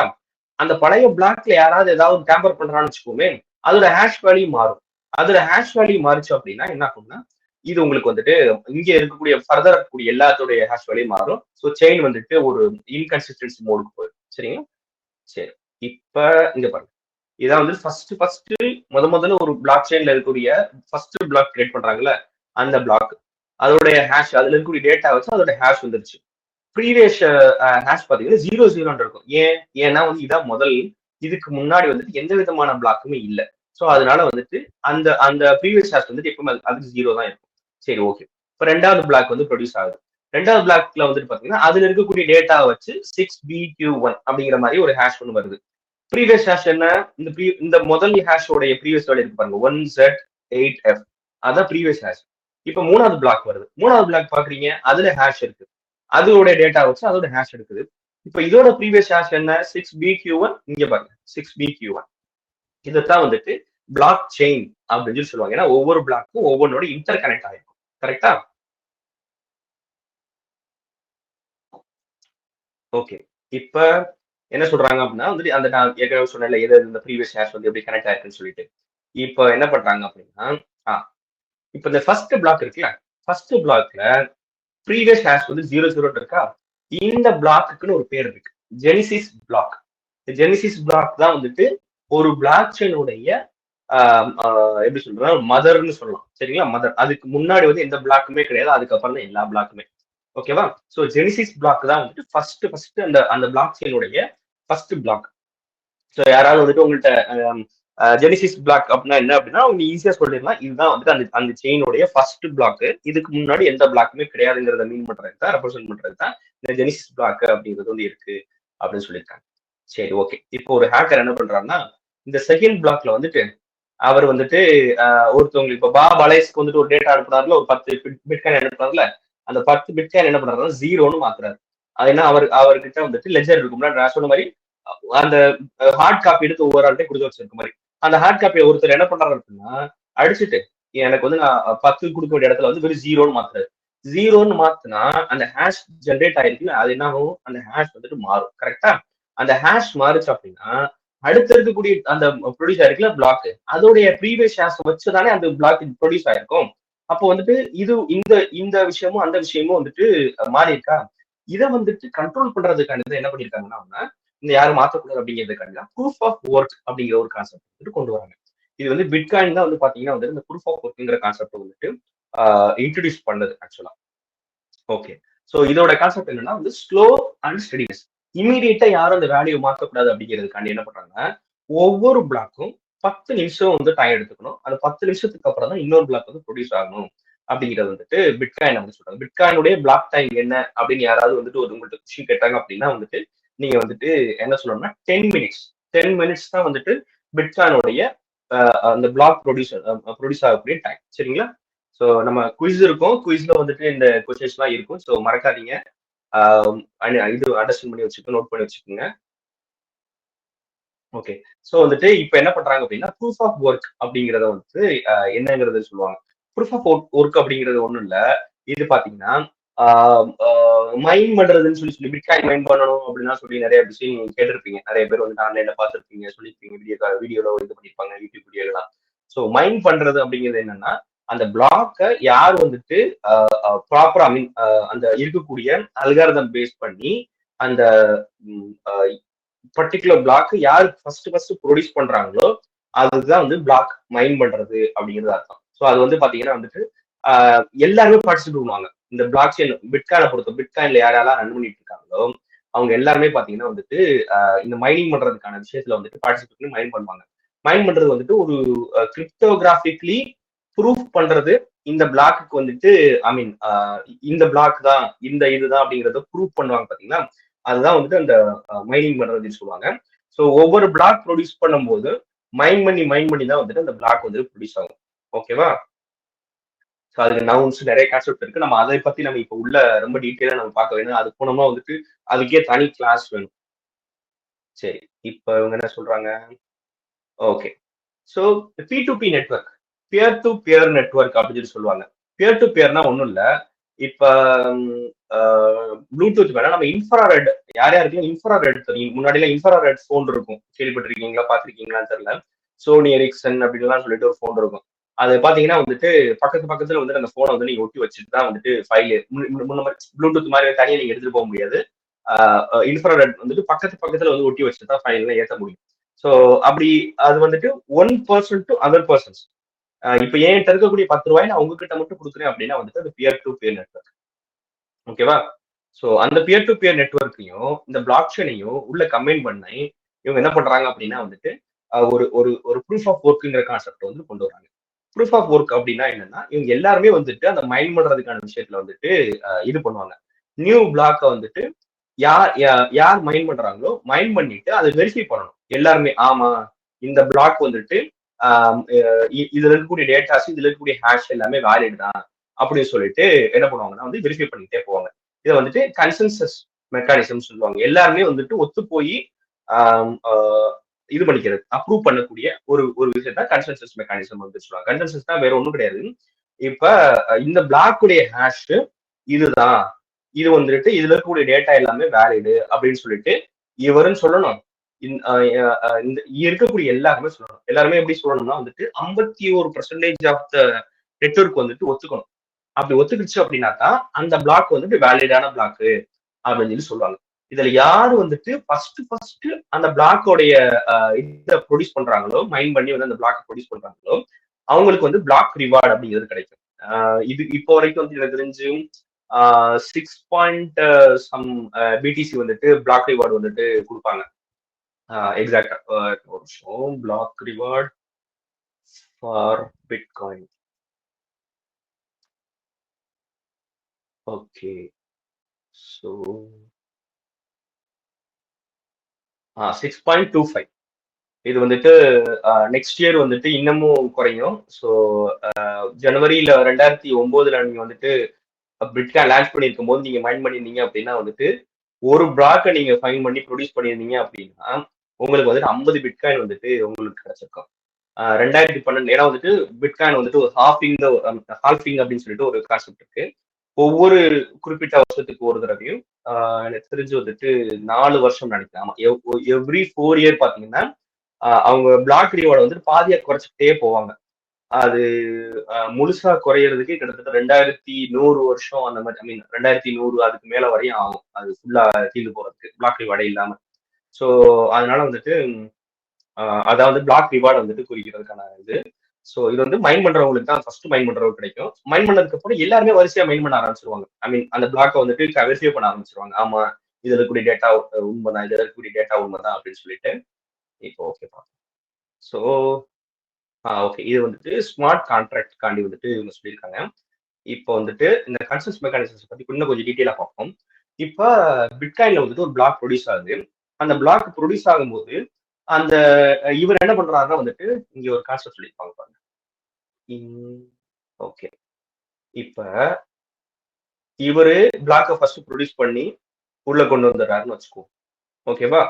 அந்த பழைய பிளாக்ல யாராவது ஏதாவது டேம்பர் பண்றான்னு வச்சுக்கோமே, அதோட ஹேஷ் வேல்யூ மாறும். அதோட ஹேஷ் வேல்யூ மாறுச்சு அப்படின்னா என்ன ஆகும்னா இது உங்களுக்கு வந்துட்டு இங்க இருக்கக்கூடிய ஃபர்தர் இருக்கக்கூடிய எல்லாத்தோடைய ஹேஷ் வேல்யூ மாறும். ஸோ செயின் வந்துட்டு ஒரு இன்கன்சிஸ்டன்சி மோடுக்கு போயிடும். சரிங்களா? சரி, இப்ப இங்க பாருங்க. இதான் வந்து ஃபர்ஸ்ட் முதல்ல ஒரு பிளாக் செயின்ல இருக்கக்கூடிய ஃபர்ஸ்ட் பிளாக் கிரியேட் பண்றாங்கல்ல, அந்த பிளாக் அதோடைய ஹேஷ் அதுல இருக்கக்கூடிய டேட்டா வச்சு அதோட ஹேஷ் வந்துருச்சு. ப்ரீவியஸ் ஹேஷ் பாத்தீங்கன்னா 0 இருக்கும். ஏன்னா வந்து இதான் முதல், இதுக்கு முன்னாடி வந்துட்டு எந்த விதமான பிளாக்குமே இல்லை. ஸோ அதனால வந்துட்டு அந்த அந்த ப்ரீவியஸ் ஹேஷ் வந்துட்டு எப்பவுமே அதுக்கு 0 தான் இருக்கும். சரி, ஓகே. இப்ப ரெண்டாவது பிளாக் வந்து ப்ரொடியூஸ் ஆகுது. ரெண்டாவது பிளாக்ல வந்துட்டு பாத்தீங்கன்னா அதுல இருக்கக்கூடிய டேட்டா வச்சு 6BQ1 அப்படிங்கிற மாதிரி ஒரு ஹேஷ் ஒன்று வருது. ப்ரீவியஸ் ஹேஷ் என்ன? இந்த முதல் ஹேஷோடைய ப்ரீவியஸ் வேல்யூ இருக்கு பாருங்க 1Z8F, அதான் ப்ரீவியஸ் ஹேஷ். இப்ப மூணாவது பிளாக் வருது, மூணாவது பிளாக் பாக்குறீங்க, அதுல ஹேஷ் இருக்கு, அதோட டேட்டா வச்சு அதோட ஹேஷ் எடுக்குது. இப்ப இதோட ப்ரீவியஸ் ஹேஷ் என்ன? 6BQ1. இங்க பாருங்க 6BQ1. இதைத்தான் வந்துட்டு பிளாக் செயின் அப்படின்னு சொல்லி சொல்லுவாங்க. ஏன்னா ஒவ்வொரு பிளாக்கும் ஒவ்வொன்னோட இன்டர் கனெக்ட் ஆயிருக்கும். கரெக்டா? ஓகே. இப்ப என்ன சொல்றாங்க அப்படின்னா வந்துட்டு அந்த நான் ஏற்கனவே சொன்னேன்ல எது இந்த ப்ரீவியஸ் ஹேஷ் வந்து எப்படி கனெக்ட் ஆயிருக்குன்னு சொல்லிட்டு, இப்போ என்ன பண்றாங்க அப்படின்னா இப்ப இந்த ஃபர்ஸ்ட் பிளாக் இருக்குல்ல, ஃபர்ஸ்ட் பிளாக்ல ப்ரீவியஸ் ஹேஷ் வந்து 00 இருக்கா, இந்த பிளாக்குன்னு ஒரு பேர் இருக்கு, ஜெனிசிஸ் பிளாக். ஜெனிசிஸ் பிளாக் தான் வந்துட்டு ஒரு பிளாக் செயினுடைய எப்படி சொல்றா மதர்னு சொல்லலாம். சரிங்களா? மதர். அதுக்கு முன்னாடி வந்து எந்த பிளாக்குமே கிடையாது, அதுக்கப்புறம் தான் எல்லா பிளாக்குமே. ஓகேவா? சோ ஜெனிசிஸ் பிளாக் தான் வந்துட்டு ஃபர்ஸ்ட் அந்த அந்த பிளாக் செயினுடைய ஃபர்ஸ்ட் பிளாக். ஸோ யாராவது வந்துட்டு உங்கள்கிட்ட ஜெனிசிஸ் பிளாக் அப்படின்னா என்ன அப்படின்னா அவங்க ஈஸியா சொல்லிடலாம், இதுதான் வந்துட்டு அந்த அந்த செயினுடைய ஃபர்ஸ்ட் பிளாக், இதுக்கு முன்னாடி எந்த பிளாக்குமே கிடையாதுங்கிறத மீன் பண்றது தான், ரெப்ரசென்ட் பண்றது தான் இந்த ஜெனிசிஸ் பிளாக் அப்படிங்கிறது வந்து இருக்கு அப்படின்னு சொல்லியிருக்காங்க. சரி, ஓகே. இப்போ ஒரு ஹேக்கர் என்ன பண்றாருன்னா இந்த செகண்ட் பிளாக்ல வந்துட்டு அவர் வந்துட்டு ஒருத்தவங்களுக்கு இப்ப பாப் அலைஸ்க்கு வந்துட்டு ஒரு டேட்டா அனுப்புறாருல, ஒரு 10 பிட்காயின் அனுப்புறாருல, அந்த 10 பிட்காயின் என்ன பண்றாருன்னா 0ன்னு மாத்துறாரு. அது என்ன, அவர்கிட்ட வந்துட்டு லெஜர் இருக்கும்ல, நான் சொன்ன மாதிரி அந்த ஹார்ட் காப்பி எடுத்து ஒவ்வொரு ஆள்கிட்ட கொடுத்து வச்சிருக்க மாதிரி, அந்த ஹார்ட் காப்பியை ஒருத்தர் என்ன பண்றாரு அப்படின்னா அடிச்சுட்டு எனக்கு வந்து நான் 10 கொடுக்க வேண்டிய இடத்துல வந்து வெறும் 0ன்னு மாத்துறாரு. 0ன்னு மாத்துனா அந்த ஹேஷ் ஜென்ரேட் ஆயிருக்குல்ல, அது என்ன ஆகும், அந்த ஹேஷ் வந்துட்டு மாறும். கரெக்டா? அந்த ஹேஷ் மாறுச்சு அப்படின்னா அடுத்து இருக்கக்கூடிய அந்த ப்ரொடியூஸ் ஆயிருக்குல்ல பிளாக், அதோடைய ப்ரீவியஸ் ஹேஷ் வச்சுதானே அந்த பிளாக் ப்ரொடியூஸ் ஆயிருக்கும். அப்போ வந்துட்டு இது இந்த இந்த விஷயமும் அந்த விஷயமும் வந்துட்டு மாறி இருக்கா. இதை வந்துட்டு கண்ட்ரோல் பண்றதுக்கான என்ன பண்ணிருக்காங்கன்னா இந்த யாரும் மாற்றக்கூடாது அப்படிங்கிறதுக்காண்டி ப்ரூஃப் ஆஃப் ஒர்க் அப்படிங்கிற ஒரு கான்செப்ட் வந்துட்டு கொண்டு வராங்க. இது வந்து பிட்காயின் தான் வந்து பாத்தீங்கன்னா வந்து இந்த ப்ரூஃப் ஆஃப் ஒர்க்குங்கிற கான்செப்ட் வந்துட்டு இன்ட்ரடியூஸ் பண்ணது ஆக்சுவலா. ஓகே. சோ இதோட கான்செப்ட் என்னன்னா வந்து ஸ்லோ அண்ட் ஸ்டெடினஸ். இமீடியட்டா யாரும் அந்த வேல்யூ மாற்றக்கூடாது அப்படிங்கிறதுக்காண்டி என்ன பண்றாங்கன்னா ஒவ்வொரு பிளாக்கும் 10 நிமிஷம் வந்து டைம் எடுத்துக்கணும். அந்த 10 நிமிஷத்துக்கு அப்புறம் தான் இன்னொரு பிளாக் வந்து ப்ரொடியூஸ் ஆகணும் அப்படிங்கிறது வந்துட்டு பிட்காயின் வந்து சொல்றாங்க. பிட்காயினுடைய பிளாக் டைம் என்ன அப்படின்னு யாராவது வந்துட்டு ஒரு உங்கள்கிட்ட கொஸ்டின் கேட்டாங்க அப்படின்னா வந்துட்டு நீங்க வந்துட்டு என்ன சொல்லணும்னா 10 மினிட்ஸ் தான் வந்துட்டு பிட்காயினுடைய அந்த பிளாக் ப்ரொடியூஸ் ஆகக்கூடிய டைம். சரிங்களா? ஸோ நம்ம குவிஸ் இருக்கும், குவிஸ்ல வந்துட்டு இந்த கொஸ்டின்ஸ் எல்லாம் இருக்கும். ஸோ மறக்காதீங்க, இது அண்டர்ஸ்டாண்ட் பண்ணி வச்சுக்கோங்க, நோட் பண்ணி வச்சுக்கோங்க. ஓகே. ஸோ வந்துட்டு இப்போ என்ன பண்றாங்க அப்படின்னா ப்ரூஃப் ஆஃப் ஒர்க் அப்படிங்கிறத வந்துட்டு என்னங்கிறது சொல்லுவாங்க. ப்ரூஃப் ஆஃப் ஒர்க் அப்படிங்கிறது ஒன்றும் இல்லை, இது பாத்தீங்கன்னா மைன் பண்றதுன்னு சொல்லி பிட்காயின் மைன் பண்ணணும் அப்படின்னா சொல்லி நிறைய விஷயம் நீங்க கேட்டிருப்பீங்க, நிறைய பேர் வந்து ஆன்லைன்ல பார்த்துருப்பீங்க, சொல்லியிருப்பீங்க, வீடியோல இது பண்ணிருப்பாங்க, யூடியூப் வீடியோலாம். ஸோ மைன் பண்றது அப்படிங்கிறது என்னன்னா அந்த பிளாக்கை யார் வந்துட்டு ப்ராப்பரா மீன் அந்த இருக்கக்கூடிய அல்காரிதம் பேஸ் பண்ணி அந்த பர்டிகுலர் பிளாக் யார் ஃபர்ஸ்ட் ப்ரொடியூஸ் பண்றாங்களோ அதுதான் வந்து பிளாக் மைன் பண்றது அப்படிங்கிறது அர்த்தம். ஸோ அது வந்து பாத்தீங்கன்னா வந்துட்டு எல்லாருமே பார்ட்டிசிபேட் பண்ணுவாங்க. இந்த பிளாக் செயின் பிட்காயினை பிட்காயின்ல யாரெல்லாம் ரன் பண்ணிட்டு இருக்காங்களோ அவங்க எல்லாருமே பாத்தீங்கன்னா வந்துட்டு இந்த மைனிங் பண்றதுக்கான விஷயத்துல வந்துட்டு பார்ட்டிசிபேட் பண்ணி மைன் பண்ணுவாங்க. மைன் பண்றது வந்துட்டு ஒரு கிரிப்டோகிராபிக்லி ப்ரூஃப் பண்றது, இந்த பிளாக்கு வந்துட்டு ஐ மீன் இந்த பிளாக் தான் இந்த இதுதான் அப்படிங்கறத ப்ரூஃப் பண்ணுவாங்க பாத்தீங்களா, அதுதான் வந்துட்டு அந்த மைனிங் பண்றதுன்னு சொல்லுவாங்க. ஸோ ஒவ்வொரு பிளாக் ப்ரொடியூஸ் பண்ணும்போது மைன் பண்ணி தான் வந்துட்டு அந்த பிளாக் வந்து ப்ரொடியூஸ் ஆகும். ஓகேவா? ஸோ அதுக்கு நவுன்ஸ் நிறைய கான்செப்ட் இருக்கு, நம்ம அதை பத்தி நம்ம இப்போ உள்ள ரொம்ப டீட்டெயிலா நம்ம பார்க்க வேணும். அது போனோம்னா வந்துட்டு அதுக்கே தனி கிளாஸ் வேணும். சரி, இப்போ இவங்க என்ன சொல்றாங்க? Okay. So P2P network, peer to peer network அப்படின்னு சொல்லுவாங்க. பியர் டு பியர்னா ஒன்றும் இல்லை, இப்ப ப்ளூடூத் வேணா நம்ம இன்ஃப்ராரெட், யாருக்கும் இன்ஃப்ராரெட் தெரியும்? முன்னாடி எல்லாம் இன்ஃப்ராரெட் போன் இருக்கும், கேள்விப்பட்டிருக்கீங்களா, பாத்திருக்கீங்களான்னு தெரியல. சோனி எரிக்சன் அப்படின்லாம் சொல்லிட்டு ஒரு போன் இருக்கும். அது பாத்தீங்கன்னா வந்துட்டு பக்கத்துல வந்துட்டு அந்த போனை வந்து நீங்க ஒட்டி வச்சுட்டு தான் வந்துட்டு ஃபைல் முன்ன மாதிரி ப்ளூடூத் மாதிரி தனியாக நீங்க எடுத்துட்டு போக முடியாது. இன்ஃப்ராரெட் வந்துட்டு பக்கத்துல வந்து ஒட்டி வச்சுட்டு தான் ஃபைல் எல்லாம் ஏற்ற முடியும். ஸோ அப்படி அது வந்துட்டு 1% டு அதர் பர்சன்ஸ். இப்ப என்கிட்ட இருக்கக்கூடிய 10 ரூபாய் நான் உங்ககிட்ட மட்டும் கொடுக்குறேன் அப்படின்னா வந்துட்டு அது பியர் டு பியர் நெட்வொர்க். ஓகேவா? சோ அந்த பியர் டு பியர் நெட்வொர்க்கையும் இந்த பிளாக் செயினையும் உள்ள கம்பைன் பண்ணி இவங்க என்ன பண்றாங்க அப்படின்னா வந்துட்டு ஒரு ஒரு ஒரு ப்ரூஃப் ஆஃப் ஒர்க்குங்கிற கான்செப்ட் வந்து கொண்டு வராங்க. ப்ரூஃப் ஆஃப் ஒர்க் அப்படின்னா என்னன்னா இவங்க எல்லாருமே வந்துட்டு அந்த மைண்ட் பண்றதுக்கான விஷயத்துல வந்துட்டு இது பண்ணுவாங்க. நியூ பிளாக்கை வந்துட்டு யார் மைண்ட் பண்றாங்களோ மைண்ட் பண்ணிட்டு அதை வெரிஃபை பண்ணணும் எல்லாருமே. ஆமா, இந்த பிளாக் வந்துட்டு இதுல இருக்கக்கூடிய டேட்டாஸ், இதுல இருக்கக்கூடிய ஹேஷ் எல்லாமே வேலிட் தான் அப்படின்னு சொல்லிட்டு என்ன பண்ணுவாங்கன்னா வந்து வெரிஃபை பண்ணிட்டே போவாங்க. இதை வந்துட்டு கன்சென்சஸ் மெக்கானிசம் சொல்லுவாங்க. எல்லாருமே வந்துட்டு ஒத்து போய் இது பண்ணிக்கிறது, அப்ரூவ் பண்ணக்கூடிய ஒரு ஒரு விஷயத்த கன்சென்சஸ் மெக்கானிசம் வந்து சொல்லுவாங்க. கன்சென்சஸ் தான் வேற ஒண்ணும் கிடையாது. இப்ப இந்த பிளாக்குடைய ஹேஷ் இதுதான், இது வந்துட்டு இதுல இருக்கக்கூடிய டேட்டா எல்லாமே வேலிடு அப்படின்னு சொல்லிட்டு இவருன்னு சொல்லணும். இந்த இருக்கக்கூடிய எல்லாருமே சொல்லணும். எல்லாருமே எப்படி சொல்லணும்னா வந்துட்டு 51% ஆஃப் த நெட்வொர்க் வந்துட்டு ஒத்துக்கணும். அப்படி ஒத்துக்கிச்சு அப்படின்னாக்கா அந்த பிளாக் வந்துட்டு வேலிடான பிளாக் அப்படின்னு சொல்லி சொல்லுவாங்க. இதுல யாரு வந்துட்டு ஃபர்ஸ்ட் அந்த பிளாக்கோடைய இதை ப்ரொடியூஸ் பண்றாங்களோ, மைண்ட் பண்ணி வந்து அந்த பிளாக் ப்ரொடியூஸ் பண்றாங்களோ, அவங்களுக்கு வந்து பிளாக் ரிவார்டு அப்படிங்கிறது கிடைக்கும். இது இப்போ வரைக்கும் வந்து எனக்கு தெரிஞ்சு 6 சம் பிடிசி வந்துட்டு பிளாக் ரிவார்டு வந்துட்டு கொடுப்பாங்க. எக்ஸாக்டா ஒரு நிமிஷம். Block reward for Bitcoin. Okay, so 6.25. இது வந்துட்டு நெக்ஸ்ட் இயர் வந்துட்டு இன்னமும் குறையும். ஸோ ஜனவரியில 2009 நீங்க வந்துட்டு பிட்காயின் லான்ச் பண்ணியிருக்கும் போது நீங்க மைண்ட் பண்ணியிருந்தீங்க அப்படின்னா வந்துட்டு ஒரு பிளாக்கை நீங்க ஃபைன் பண்ணி ப்ரொடியூஸ் பண்ணியிருந்தீங்க அப்படின்னா உங்களுக்கு வந்துட்டு 50 பிட்காயின் வந்துட்டு உங்களுக்கு கிடைச்சிருக்கும். 2012 ஏன்னா வந்துட்டு பிட்காயின் வந்துட்டு ஒரு ஹால்ஃபிங் அப்படின்னு சொல்லிட்டு ஒரு கான்செப்ட் இருக்கு. ஒவ்வொரு குறிப்பிட்ட வருஷத்துக்கு ஒரு தடவையும் எனக்கு தெரிஞ்சு வந்துட்டு 4 வருஷம் நினைக்கிறேன். எவ்ரி 4 இயர் பாத்தீங்கன்னா அவங்க பிளாக் ரிவார்டை வந்துட்டு பாதியா குறைச்சிட்டே போவாங்க. அது முழுசா குறையறதுக்கு கிட்டத்தட்ட 2100 வருஷம் அந்த மாதிரி, ஐ மீன் 2100 அதுக்கு மேல வரையும் ஆகும் அது ஃபுல்லா தீர்ந்து போறதுக்கு பிளாக் ரிவார்டே இல்லாம. ஸோ அதனால வந்துட்டு அதாவது பிளாக் ரிவார்டு வந்துட்டு குறிக்கிறதுக்கான இது. ஸோ இது வந்து மைண்ட் பண்றவங்களுக்கு தான் ஃபர்ஸ்ட் மைண்ட் பண்றவங்க கிடைக்கும். மைண்ட் பண்ணதுக்கு அப்புறம் எல்லாருமே வரிசையா மைண்ட் பண்ண ஆரம்பிச்சிருவாங்க. ஐ மீன் அந்த பிளாக்கை வந்துட்டு வெரிஃபை பண்ண ஆரம்பிச்சிருவாங்க. ஆமா, இதுல இருக்கக்கூடிய டேட்டா உண்மைதான், இதுல இருக்கக்கூடிய டேட்டா உண்மைதான் அப்படின்னு சொல்லிட்டு. இப்போ ஓகேப்பா. ஸோ ஓகே, இது வந்துட்டு ஸ்மார்ட் கான்ட்ராக்ட் காண்டி வந்துட்டு இவங்க சொல்லியிருக்காங்க. இப்போ வந்துட்டு இந்த கன்சென்சஸ் மெக்கானிசம்ஸ் பத்தி இன்னும் கொஞ்சம் டீட்டெயிலா பார்ப்போம். இப்போ பிட்காயின்ல வந்துட்டு ஒரு பிளாக் ப்ரொடியூஸ் ஆகுது. அந்த பிளாக் ப்ரொடியூஸ் ஆகும்போது அந்த இவர் என்ன பண்றாருன்னா வந்துட்டு இங்க ஒரு கான்செப்ட் சொல்லியிருப்பாங்க பாருங்க. ஓகே, இப்ப இவரு பிளாக்கை ஃபர்ஸ்ட் ப்ரொடியூஸ் பண்ணி உள்ள கொண்டு வந்துடுறாருன்னு வச்சுக்கோ. ஓகேவா?